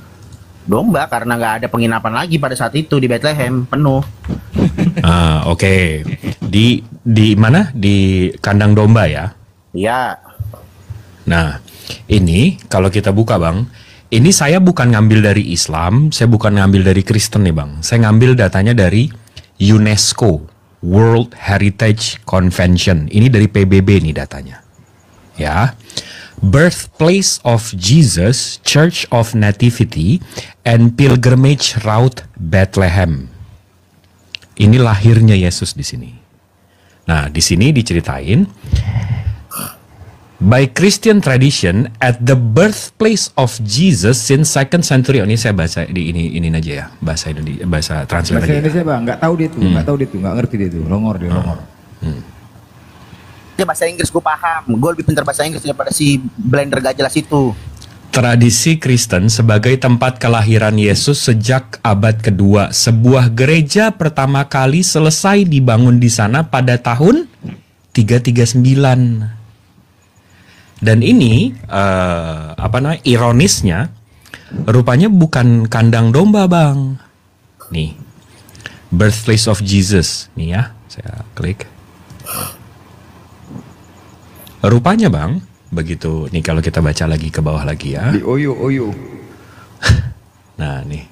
S1: domba, karena nggak ada penginapan lagi pada saat itu di Bethlehem, penuh.
S2: Oke. Di mana? Di kandang domba ya?
S1: Ya,
S2: Nah, ini kalau kita buka Bang, ini saya bukan ngambil dari Islam, saya bukan ngambil dari Kristen nih Bang. Saya ngambil datanya dari UNESCO, World Heritage Convention. Ini dari PBB nih datanya. Ya. Birthplace of Jesus, Church of Nativity, and Pilgrimage Route Bethlehem. Ini lahirnya Yesus di sini. Nah, di sini diceritain, by Christian tradition, at the birthplace of Jesus since 2nd century. Ini saya baca di ini aja ya, bahasa Indonesia, bahasa translate
S6: Bahasa
S2: aja.
S6: Indonesia Bang, nggak tahu dia tuh, nggak ngerti dia tuh, longor.
S1: dia bahasa Inggris gue paham. Gue lebih pintar bahasa Inggris daripada si blender gak jelas itu.
S2: Tradisi Kristen sebagai tempat kelahiran Yesus sejak abad kedua. Sebuah gereja pertama kali selesai dibangun di sana pada tahun 339. Dan ini ironisnya rupanya bukan kandang domba Bang. nih. Birthplace of Jesus. Nih ya, saya klik. Rupanya Bang, begitu nih kalau kita baca lagi ke bawah lagi ya.
S6: Di Oyo.
S2: Nah nih,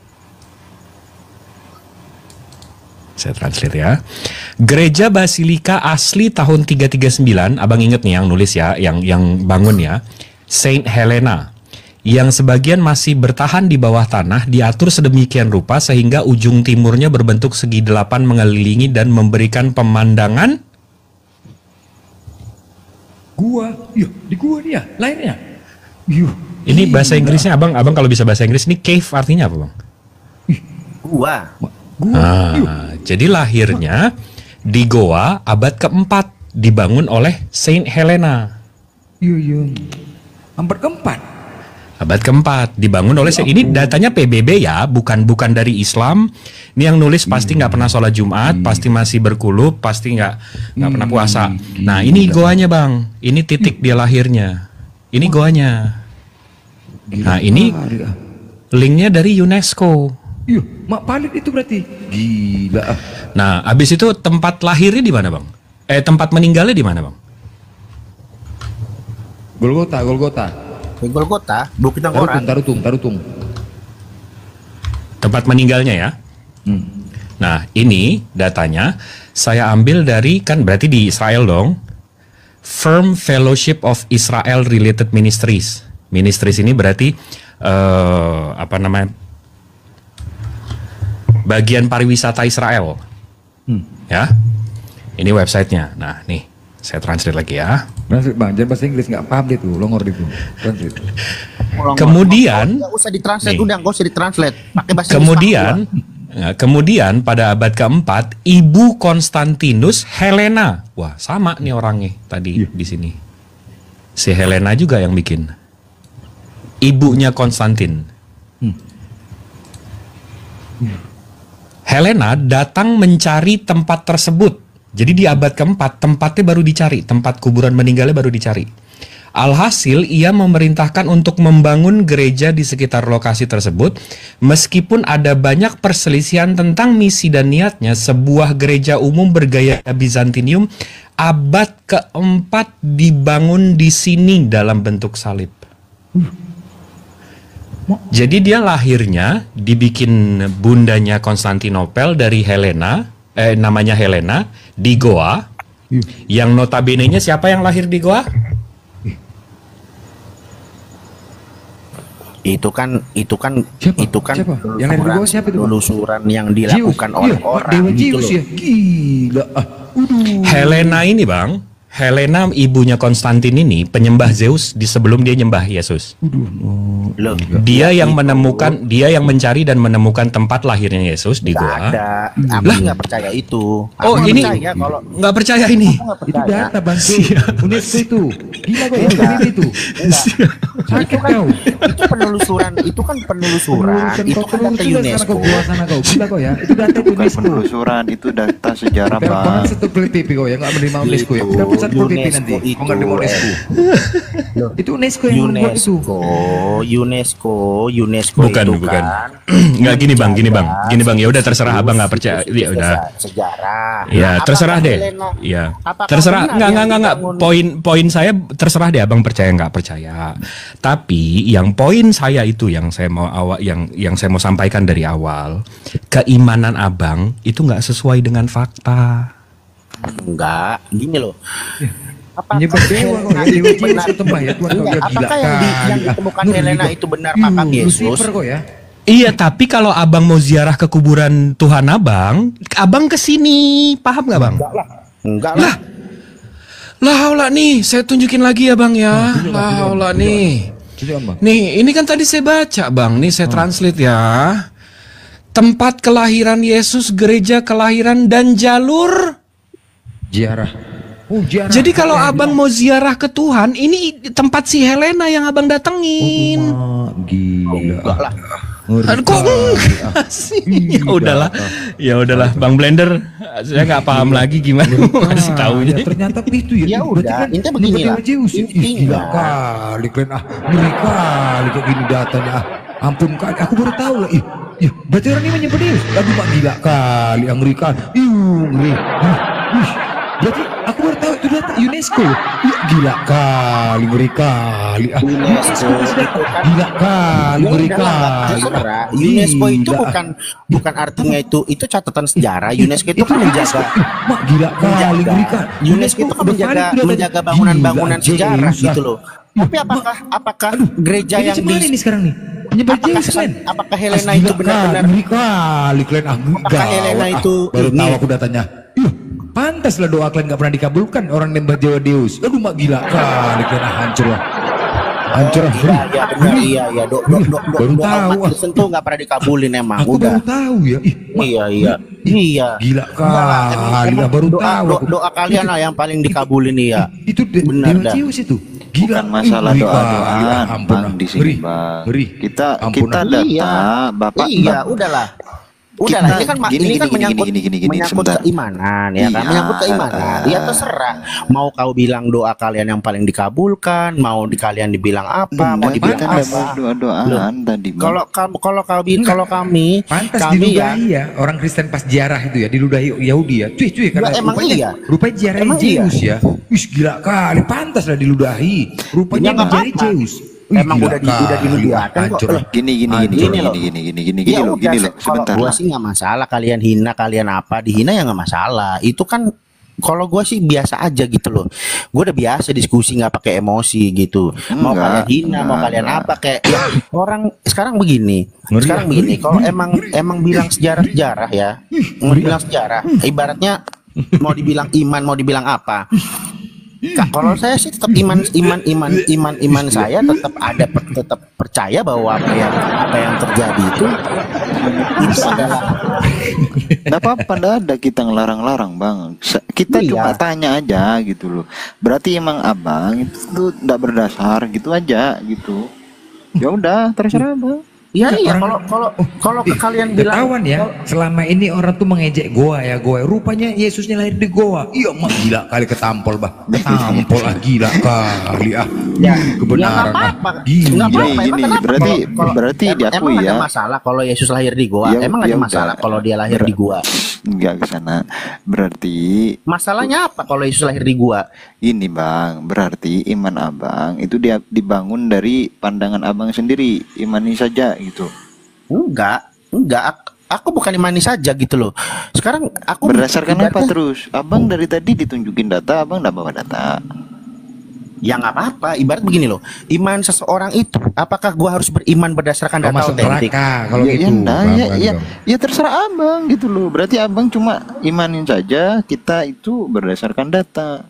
S2: saya translate ya. Gereja Basilika asli tahun 339, abang inget nih yang nulis ya, yang bangun ya, Saint Helena. Yang sebagian masih bertahan di bawah tanah diatur sedemikian rupa sehingga ujung timurnya berbentuk segi delapan mengelilingi dan memberikan pemandangan
S6: Gua. Yuh, di gua nih ya, lainnya. Yuh.
S2: ini bahasa Inggrisnya abang kalau bisa bahasa Inggris ini cave artinya apa Bang?
S1: Gua.
S2: Jadi lahirnya di Goa abad keempat dibangun oleh Saint Helena.
S6: Iya. Keempat.
S2: Abad keempat dibangun oleh ini datanya PBB ya, bukan dari Islam. Ini yang nulis pasti nggak pernah sholat Jumat, pasti masih berkulub, pasti nggak pernah puasa. Nah ini goanya Bang, ini titik dia lahirnya. Ini goanya. Nah ini linknya dari UNESCO.
S6: Iya, Mak Palit itu berarti. Gila.
S2: Nah abis itu tempat lahirnya di mana Bang? Tempat meninggalnya di mana Bang?
S6: Golgota.
S1: Golgota, Bukit Tengkorak.
S6: Tarutung.
S2: Tempat meninggalnya ya. Nah ini datanya saya ambil dari, kan berarti di Israel dong, Firm Fellowship of Israel Related Ministries. Ministries ini berarti bagian pariwisata Israel. Ya, ini websitenya. Nah nih saya translate lagi ya.
S6: Translate Bang, jangan bahasa Inggris, nggak paham dia tuh, longor itu. Translate.
S2: Kemudian
S1: Nggak usah ditranslate,
S2: nih.
S1: udah nggak usah ditranslate. Pakai bahasa
S2: Kemudian pada abad keempat Ibu Konstantinus Helena. Wah, sama nih orangnya tadi di sini. Si Helena juga yang bikin. Ibunya Konstantin. Helena datang mencari tempat tersebut. Jadi di abad keempat tempatnya baru dicari, tempat kuburan meninggalnya baru dicari. Alhasil ia memerintahkan untuk membangun gereja di sekitar lokasi tersebut. Meskipun ada banyak perselisihan tentang misi dan niatnya, sebuah gereja umum bergaya Bizantinium abad keempat dibangun di sini dalam bentuk salib. Jadi dia lahirnya dibikin bundanya Konstantinopel dari Helena, namanya Helena, di Goa. Yang notabene-nya siapa yang lahir di Goa?
S1: Itu kan
S6: Siapa? Yang lain di bawah siapa itu, Bang?
S1: penelusuran yang dilakukan
S6: Zeus.
S1: oleh
S6: Iya,
S1: orang
S6: Dewa
S1: gitu
S6: Zeus
S1: loh.
S6: ya. Gila.
S2: Helena ini Bang, Helena ibunya Konstantin ini penyembah Zeus di sebelum dia nyembah Yesus.
S1: Loh,
S2: Dia yang menemukan, dia yang mencari dan menemukan tempat lahirnya Yesus di
S1: nggak
S2: Goa.
S1: ada. Aku nggak percaya itu. Aku
S2: Oh
S1: nggak
S2: ini
S1: percaya kalau
S2: nggak percaya ini.
S1: aku nggak
S6: Itu
S1: percaya.
S6: data Bang. UNESCO itu. Gila kok ya,
S1: Enggak.
S6: PBB itu. Sakit kau.
S1: Itu penelusuran, itu kan penelusuran, itu kan data UNESCO.
S6: Gua sana kau. Gila kau ya. Itu data
S3: Bukan
S6: UNESCO.
S3: penelusuran, itu data sejarah
S6: Jangan
S3: Bang.
S6: satu PP kau ya, nggak menerima UNESCO ya. Udah pusat PP nanti.
S1: itu,
S6: Kau nggak menerima UNESCO. Itu UNESCO yang membuat itu.
S1: UNESCO
S2: Bukan,
S1: itu
S2: bukan.
S1: kan
S2: Nggak gini bang, ya udah terserah abang nggak percaya, ya udah.
S1: sejarah.
S2: Ya
S1: Apakah
S2: terserah deh.
S1: Helena-
S2: Ya
S1: apakah
S2: terserah.
S1: benar yang
S2: Nggak.
S1: dibangun-
S2: Poin saya terserah deh abang percaya nggak percaya. Tapi yang poin saya itu yang saya mau yang saya mau sampaikan dari awal, keimanan abang itu nggak sesuai dengan fakta.
S1: Enggak, gini loh.
S6: Menyebut dewa kau ya.
S1: Helena
S6: Dewa
S1: itu benar?
S6: Zeus ketembah ya. Tuhan kau
S1: Enggak,
S6: ya. Gila
S1: apakah yang
S6: kali.
S1: ditemukan
S6: Nur
S1: Helena
S6: juga.
S1: itu benar kakak Yesus?
S6: Lucifer kau ya.
S2: Iya, tapi kalau abang mau ziarah ke kuburan Tuhan abang kesini, paham nggak bang?
S1: Enggak lah.
S2: Lah Allah nih, saya tunjukin lagi ya bang ya. Lah Allah nih.
S6: Tunjukkan Bang.
S2: Nih, ini kan tadi saya baca bang, nih saya translate ya. Tempat kelahiran Yesus, gereja kelahiran dan jalur.
S6: Ziarah. Oh, ziarah.
S2: Jadi kalau abang mau ziarah ke Tuhan, ini tempat si Helena yang abang datengin.
S6: Gila.
S1: Enggak lah.
S2: Aduh, kok enggak sih? Ya udahlah, Bang Blender, saya nggak paham lagi gimana mau ngasih taunya.
S6: Ya, ternyata itu ya.
S1: Ya udah, intinya begini lah.
S6: Gila kali kalian ngeri kali kok gini datanya. Ampun kali, aku baru tahu lah. Ya, berarti orang ini menyembah Deus. Aduh, mak gila kali, ngeri kali. Ngeri. Ih, berarti aku baru tahu itu data UNESCO. Ya, gila kali, ngeri kali. UNESCO masih data. Gila kali, ngeri kali.
S1: UNESCO itu bukan artinya itu catatan sejarah. UNESCO itu kan menjaga.
S6: Mak gila kali, ngeri kali.
S1: UNESCO itu kan menjaga bangunan-bangunan sejarah gitu loh. Tapi apakah gereja yang
S6: ini sekarang nih? Menyembah Zeus, Klen.
S1: Apakah Helena itu benar-benar
S6: ngeri kali, Klen?
S1: Apakah Helena itu
S6: baru
S1: ini?
S6: tahu aku datanya. Pantas lah doa kalian gak pernah dikabulkan orang nembah Dewa Deus. Aduh, mak gila kali, kalian hancur lah. Hancur lah.
S1: Iya benar, iya
S6: baru tahu.
S1: Kristen tuh nggak pernah dikabulin emang.
S6: Aku baru tahu ya.
S1: Iya.
S6: Gila kali, baru tahu.
S1: Doa kalian lah yang paling dikabulin ya.
S6: Itu
S1: benar
S6: Dewa Zeus itu. Gila.
S3: Bukan masalah doa-doaan,
S6: ampun,
S3: Bang, di sini, Bang. Kita data, Bapak.
S1: Iya, udahlah. Udahlah, ini kan menyangkut
S3: sebentar.
S1: keimanan ya kan,
S3: Iya.
S1: menyangkut keimanan. Ya terserah. Mau kau bilang doa kalian yang paling dikabulkan, mau kalian dibilang apa, mau dibilang apa.
S3: Doa-doaan tadi, Bang.
S1: Kalau kami
S6: pantas
S1: kami
S6: diludahi ya orang Kristen pas ziarah itu ya, diludahi Yahudi ya. Cuy karena
S1: emang
S6: rupanya ziarah Zeus ya. Wis gila kali, pantas lah diludahi. Rupanya mencari Zeus.
S1: Emang udah diludahi kok.
S3: Gini loh. Sebentar
S1: gua
S3: lah.
S1: sih nggak masalah kalian hina, kalian apa dihina ya nggak masalah. Itu kan kalau gue sih biasa aja gitu loh. Gue udah biasa diskusi nggak pakai emosi gitu. Mau kalian hina, mau kalian apa kayak ya, orang sekarang begini. Kalau emang bilang sejarah ya, mau dibilang sejarah, ibaratnya mau dibilang iman, mau dibilang apa. Kalau saya sih tetap iman saya tetap percaya bahwa apa yang terjadi itu adalah
S3: Nggak apa-apa, nggak ada kita ngelarang-larang, Bang. Kita cuma tanya aja gitu loh. Berarti emang abang itu nggak berdasar gitu aja gitu. Ya udah, terserah, Bang.
S1: Iya, kalau kalian bilang
S6: ketahuan ya, selama ini orang tuh mengejek goa. Rupanya Yesusnya lahir di goa. Iya, mak gila kali ketampol, Bah. Ketampol gila kali
S1: Ya,
S6: kebenaran.
S1: Gini,
S3: berarti diakui ya.
S1: Emang ada masalah kalau Yesus lahir di goa? Emang ada masalah kalau dia lahir di goa?
S3: Enggak ke sana. Berarti
S1: masalahnya apa kalau Yesus lahir di gua?
S3: Ini, Bang, berarti iman abang itu dia dibangun dari pandangan abang sendiri, imani saja gitu.
S1: Enggak. Aku bukan imani saja gitu loh. Sekarang aku
S3: berdasarkan apa terus? Abang dari tadi ditunjukin data, abang enggak bawa data.
S1: Ya nggak apa-apa. Ibarat begini loh, iman seseorang itu, apakah gua harus beriman berdasarkan data otentik?
S6: Kalau
S3: ya,
S6: gitu,
S3: ya terserah abang gitu loh. Berarti abang cuma imanin saja, kita itu berdasarkan data.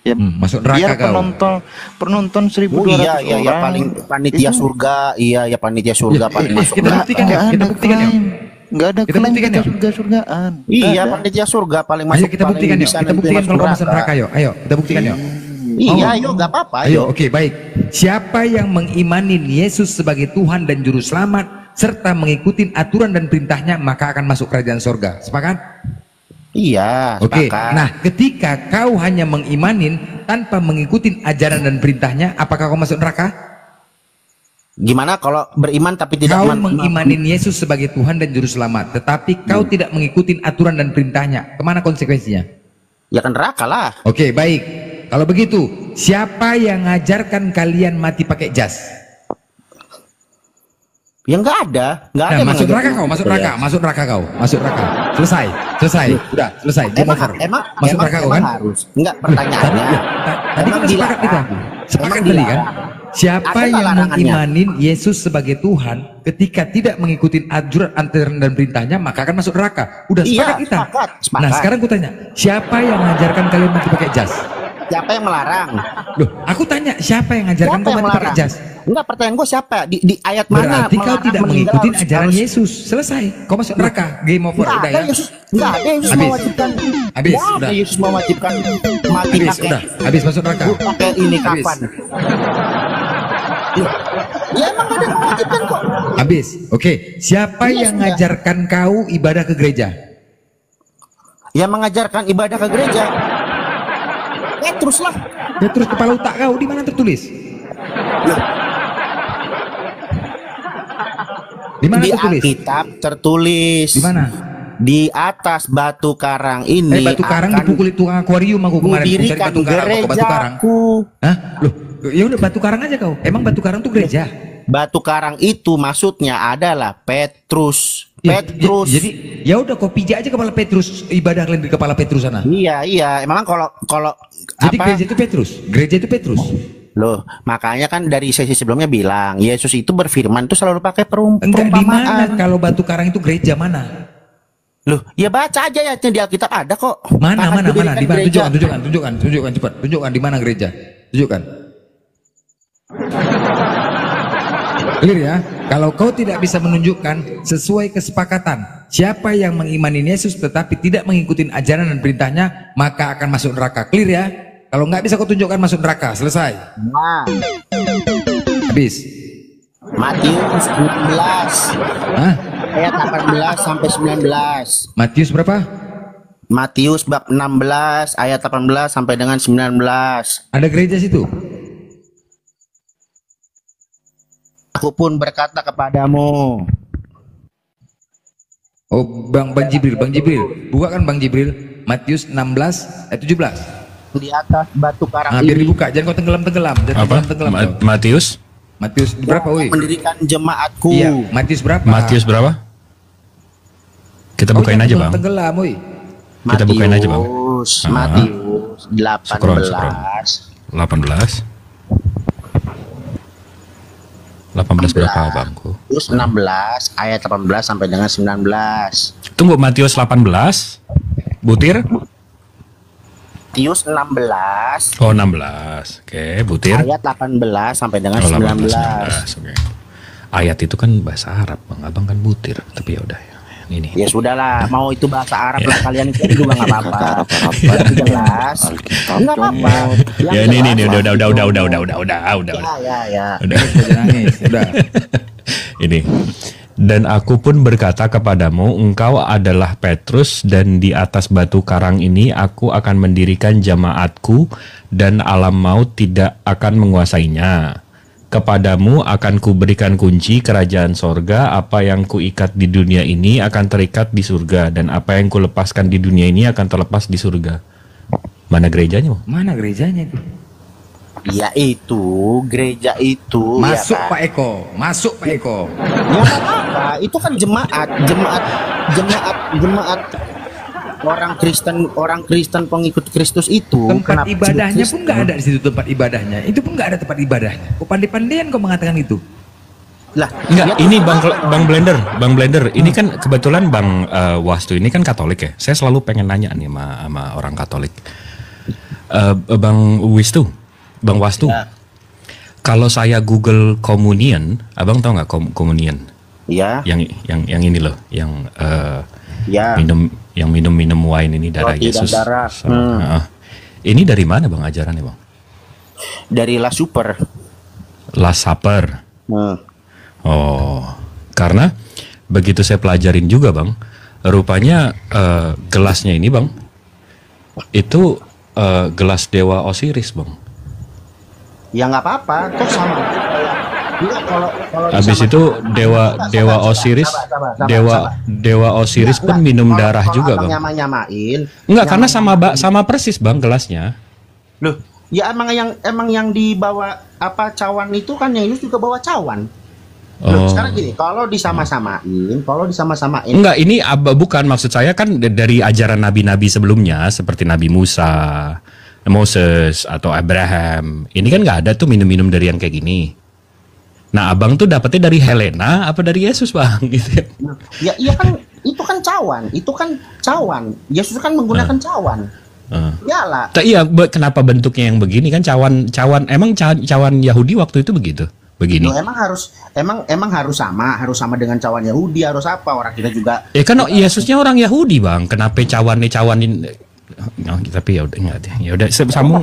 S3: Ya,
S6: masuk neraka
S3: biar penonton 1.200 orang.
S1: Iya, paling panitia itu, surga, panitia surga paling masuk.
S6: Kita buktikan ya.
S3: Nggak ada klaim kita surga-surgaan.
S1: Iya, panitia surga paling masuk.
S6: Ayo kita buktikan yuk. Kita buktikan kalau masuk neraka yuk. Ayo kita buktikan yuk.
S1: Iya, ayo nggak apa-apa.
S6: Ayo, oke, baik. Siapa yang mengimanin Yesus sebagai Tuhan dan Juru Selamat serta mengikuti aturan dan perintahnya, maka akan masuk kerajaan sorga. Sepakat?
S1: Iya,
S6: oke.
S1: sepakat.
S6: Nah, ketika kau hanya mengimanin tanpa mengikuti ajaran dan perintahnya, apakah kau masuk neraka?
S1: Gimana kalau beriman tapi tidak
S6: mengimanin Yesus sebagai Tuhan dan Juru Selamat, tetapi kau tidak mengikuti aturan dan perintahnya, kemana konsekuensinya?
S1: Ya kan neraka lah.
S6: Oke, baik. Kalau begitu, siapa yang ngajarkan kalian mati pakai jas?
S1: Ya nggak ada.
S6: Masuk neraka kau. Selesai. Udah, selesai.
S1: Emang
S6: masuk neraka kau kan?
S1: Harus. Enggak, pertanyaannya.
S6: Tadi kan sepakat kita. Sepakat tadi kan? Siapa yang mengimanin Yesus sebagai Tuhan ketika tidak mengikuti aturan dan perintahnya, maka akan masuk neraka. Udah sepakat kita. Sepakat. Nah, sekarang aku tanya, siapa yang mengajarkan kalian mati pakai jas?
S1: Siapa yang melarang?
S6: Loh, aku tanya, siapa yang mengajarkan kau mati pakai jas?
S1: Enggak, pertanyaan gue siapa? Di ayat mana?
S6: Berarti kau tidak mengikuti ajaran Yesus. Selesai. Kau masuk neraka. Game over. Udah ya.
S1: Enggak ada Yesus mewajibkan.
S6: Habis. Udah.
S1: Yesus mewajibkan mati pakai.
S6: Udah. Habis masuk neraka.
S1: Pakai ini kapan? Ya emang ada yang mewajibkan kok.
S6: Habis. Oke. Siapa yang mengajarkan kau ibadah ke gereja?
S1: Yang mengajarkan ibadah ke gereja. Teruslah.
S6: Ya terus kepala otak kau di mana tertulis? Di mana tertulis?
S1: Alkitab tertulis.
S6: Di mana?
S1: Di atas batu karang ini
S6: Batu karang
S1: akan
S6: dipukuli tukang akuarium aku kemarin. Aku cari
S1: kudirikan
S6: batu karang kok, batu karang.
S1: gerejaku.
S6: Hah? Loh, ya udah batu karang aja kau. Emang batu karang tuh gereja?
S1: Batu karang itu maksudnya adalah Petrus. Petrus.
S6: Jadi ya udah kau pijak aja kepala Petrus, ibadah kalian di kepala Petrus sana.
S1: Iya. Emang kalau
S6: Jadi
S1: apa?
S6: gereja itu Petrus. Gereja itu Petrus.
S1: Loh, makanya kan dari sesi sebelumnya bilang Yesus itu berfirman itu selalu pakai
S6: Enggak, di mana
S1: perumpamaan.
S6: kalau batu karang itu gereja mana?
S1: Loh, ya baca aja ya di Alkitab ada kok.
S6: Mana
S1: Akan
S6: mana?
S1: didirikan
S6: Di mana?
S1: gereja.
S6: Tunjukkan cepat. Tunjukkan di mana gereja. Tunjukkan. Clear ya. Kalau kau tidak bisa menunjukkan sesuai kesepakatan siapa yang mengimani Yesus tetapi tidak mengikuti ajaran dan perintahnya, maka akan masuk neraka. Clear ya. Kalau nggak bisa kau tunjukkan, masuk neraka. Selesai.
S1: Nah,
S6: Habis.
S1: Matius 16
S6: Hah?
S1: ayat 18 sampai 19.
S6: Matius berapa?
S1: Matius bab 16 ayat 18 sampai dengan 19.
S6: Ada gereja situ?
S1: Aku pun berkata kepadamu.
S6: Oh, Bang Jibril. Buka kan Bang Jibril. Matius 16 ayat 17.
S1: Di atas batu karang
S6: Biar
S1: ini
S6: dibuka, jangan kau tenggelam.
S2: Apa? Matius?
S6: Matius berapa, woi?
S1: mendirikan jemaatku.
S6: Iya, Matius berapa?
S2: Matius berapa? Kita bukain aja, Bang.
S6: Tenggelam, woi.
S2: Kita bukain aja, Bang.
S1: Matius 18
S2: Scroll. 18 berapa, Bangku?
S1: Matius 16 ayat 18 sampai dengan 19.
S2: Tunggu, Matius 18 butir?
S1: Matius 16
S2: Oh, 16. Oke, butir.
S1: ayat 18 sampai dengan
S2: Oh,
S1: 19.
S2: 19. Oke. Ayat itu kan bahasa Arab, Bang. Abang kan butir, tapi ya udah ya. Ini.
S1: Ya sudahlah, mau itu bahasa Arab
S2: Ya.
S1: lah kalian itu juga nggak apa-apa. Yang jelas, nggak apa-apa. Yang
S2: Ya ini
S1: jelas,
S2: udah.
S1: Ya.
S6: Jangan nangis, udah.
S2: Ini. Dan aku pun berkata kepadamu, engkau adalah Petrus, dan di atas batu karang ini aku akan mendirikan jemaatku, dan alam maut tidak akan menguasainya. Kepadamu akan kuberikan kunci kerajaan sorga. Apa yang kuikat di dunia ini akan terikat di surga, dan apa yang kulepaskan di dunia ini akan terlepas di surga. Mana gerejanya, Bang?
S6: Mana gerejanya itu?
S1: Ya itu gereja itu.
S6: Masuk
S1: ya kan?
S6: Pak Eko, masuk Pak Eko.
S1: Ya nggak apa-apa. Itu kan jemaat orang Kristen pengikut Kristus itu.
S6: Tempat
S1: Kenapa
S6: ibadahnya
S1: disebut
S6: pun nggak ada di situ, tempat ibadahnya. Itu pun nggak ada tempat ibadahnya. Kok pandai-pandaian kau mengatakan itu?
S1: Lah,
S2: Enggak,
S1: ya
S2: ini Bang Blender. Ini kan kebetulan Bang Wastu ini kan Katolik ya. Saya selalu pengen nanya nih sama orang Katolik. Bang Wastu.
S1: Ya.
S2: Kalau saya Google communion, Abang tahu nggak communion?
S1: Ya,
S2: Yang ini loh, yang
S1: ya.
S2: minum wine ini darah
S1: Roti dan
S2: Yesus.
S1: darah.
S2: Ini dari mana Bang ajarannya, Bang?
S1: Dari La Super.
S2: Last Supper.
S1: Hmm.
S2: Oh, karena begitu saya pelajarin juga, Bang, rupanya gelasnya ini, Bang, itu gelas dewa Osiris, Bang.
S1: Ya nggak apa-apa, kok sama. Ya, kalau
S2: Habis itu dewa Osiris, dewa Osiris pun minum darah juga, Bang.
S1: Nyamain.
S2: Enggak, karena sama persis, Bang, gelasnya.
S1: Loh, ya emang yang dibawa apa cawan itu kan yang Yesus juga bawa cawan. Loh, sekarang gini, kalau disama-samain.
S2: Enggak, ini bukan maksud saya kan dari ajaran nabi-nabi sebelumnya seperti Nabi Musa, Moses atau Abraham. Ini kan nggak ada tuh minum-minum dari yang kayak gini. Nah, Abang tuh dapetnya dari Helena apa dari Yesus, Bang? Gitu.
S1: Ya iya kan itu kan cawan. Yesus kan menggunakan cawan. Iyalah.
S2: Iya, kenapa bentuknya yang begini kan cawan emang cawan Yahudi waktu itu begini.
S1: Loh, emang harus sama dengan cawan Yahudi, harus apa orang kita juga.
S2: Kan Yesusnya orang Yahudi, Bang. Kenapa cawanin? Oh, tapi ya udah sambung.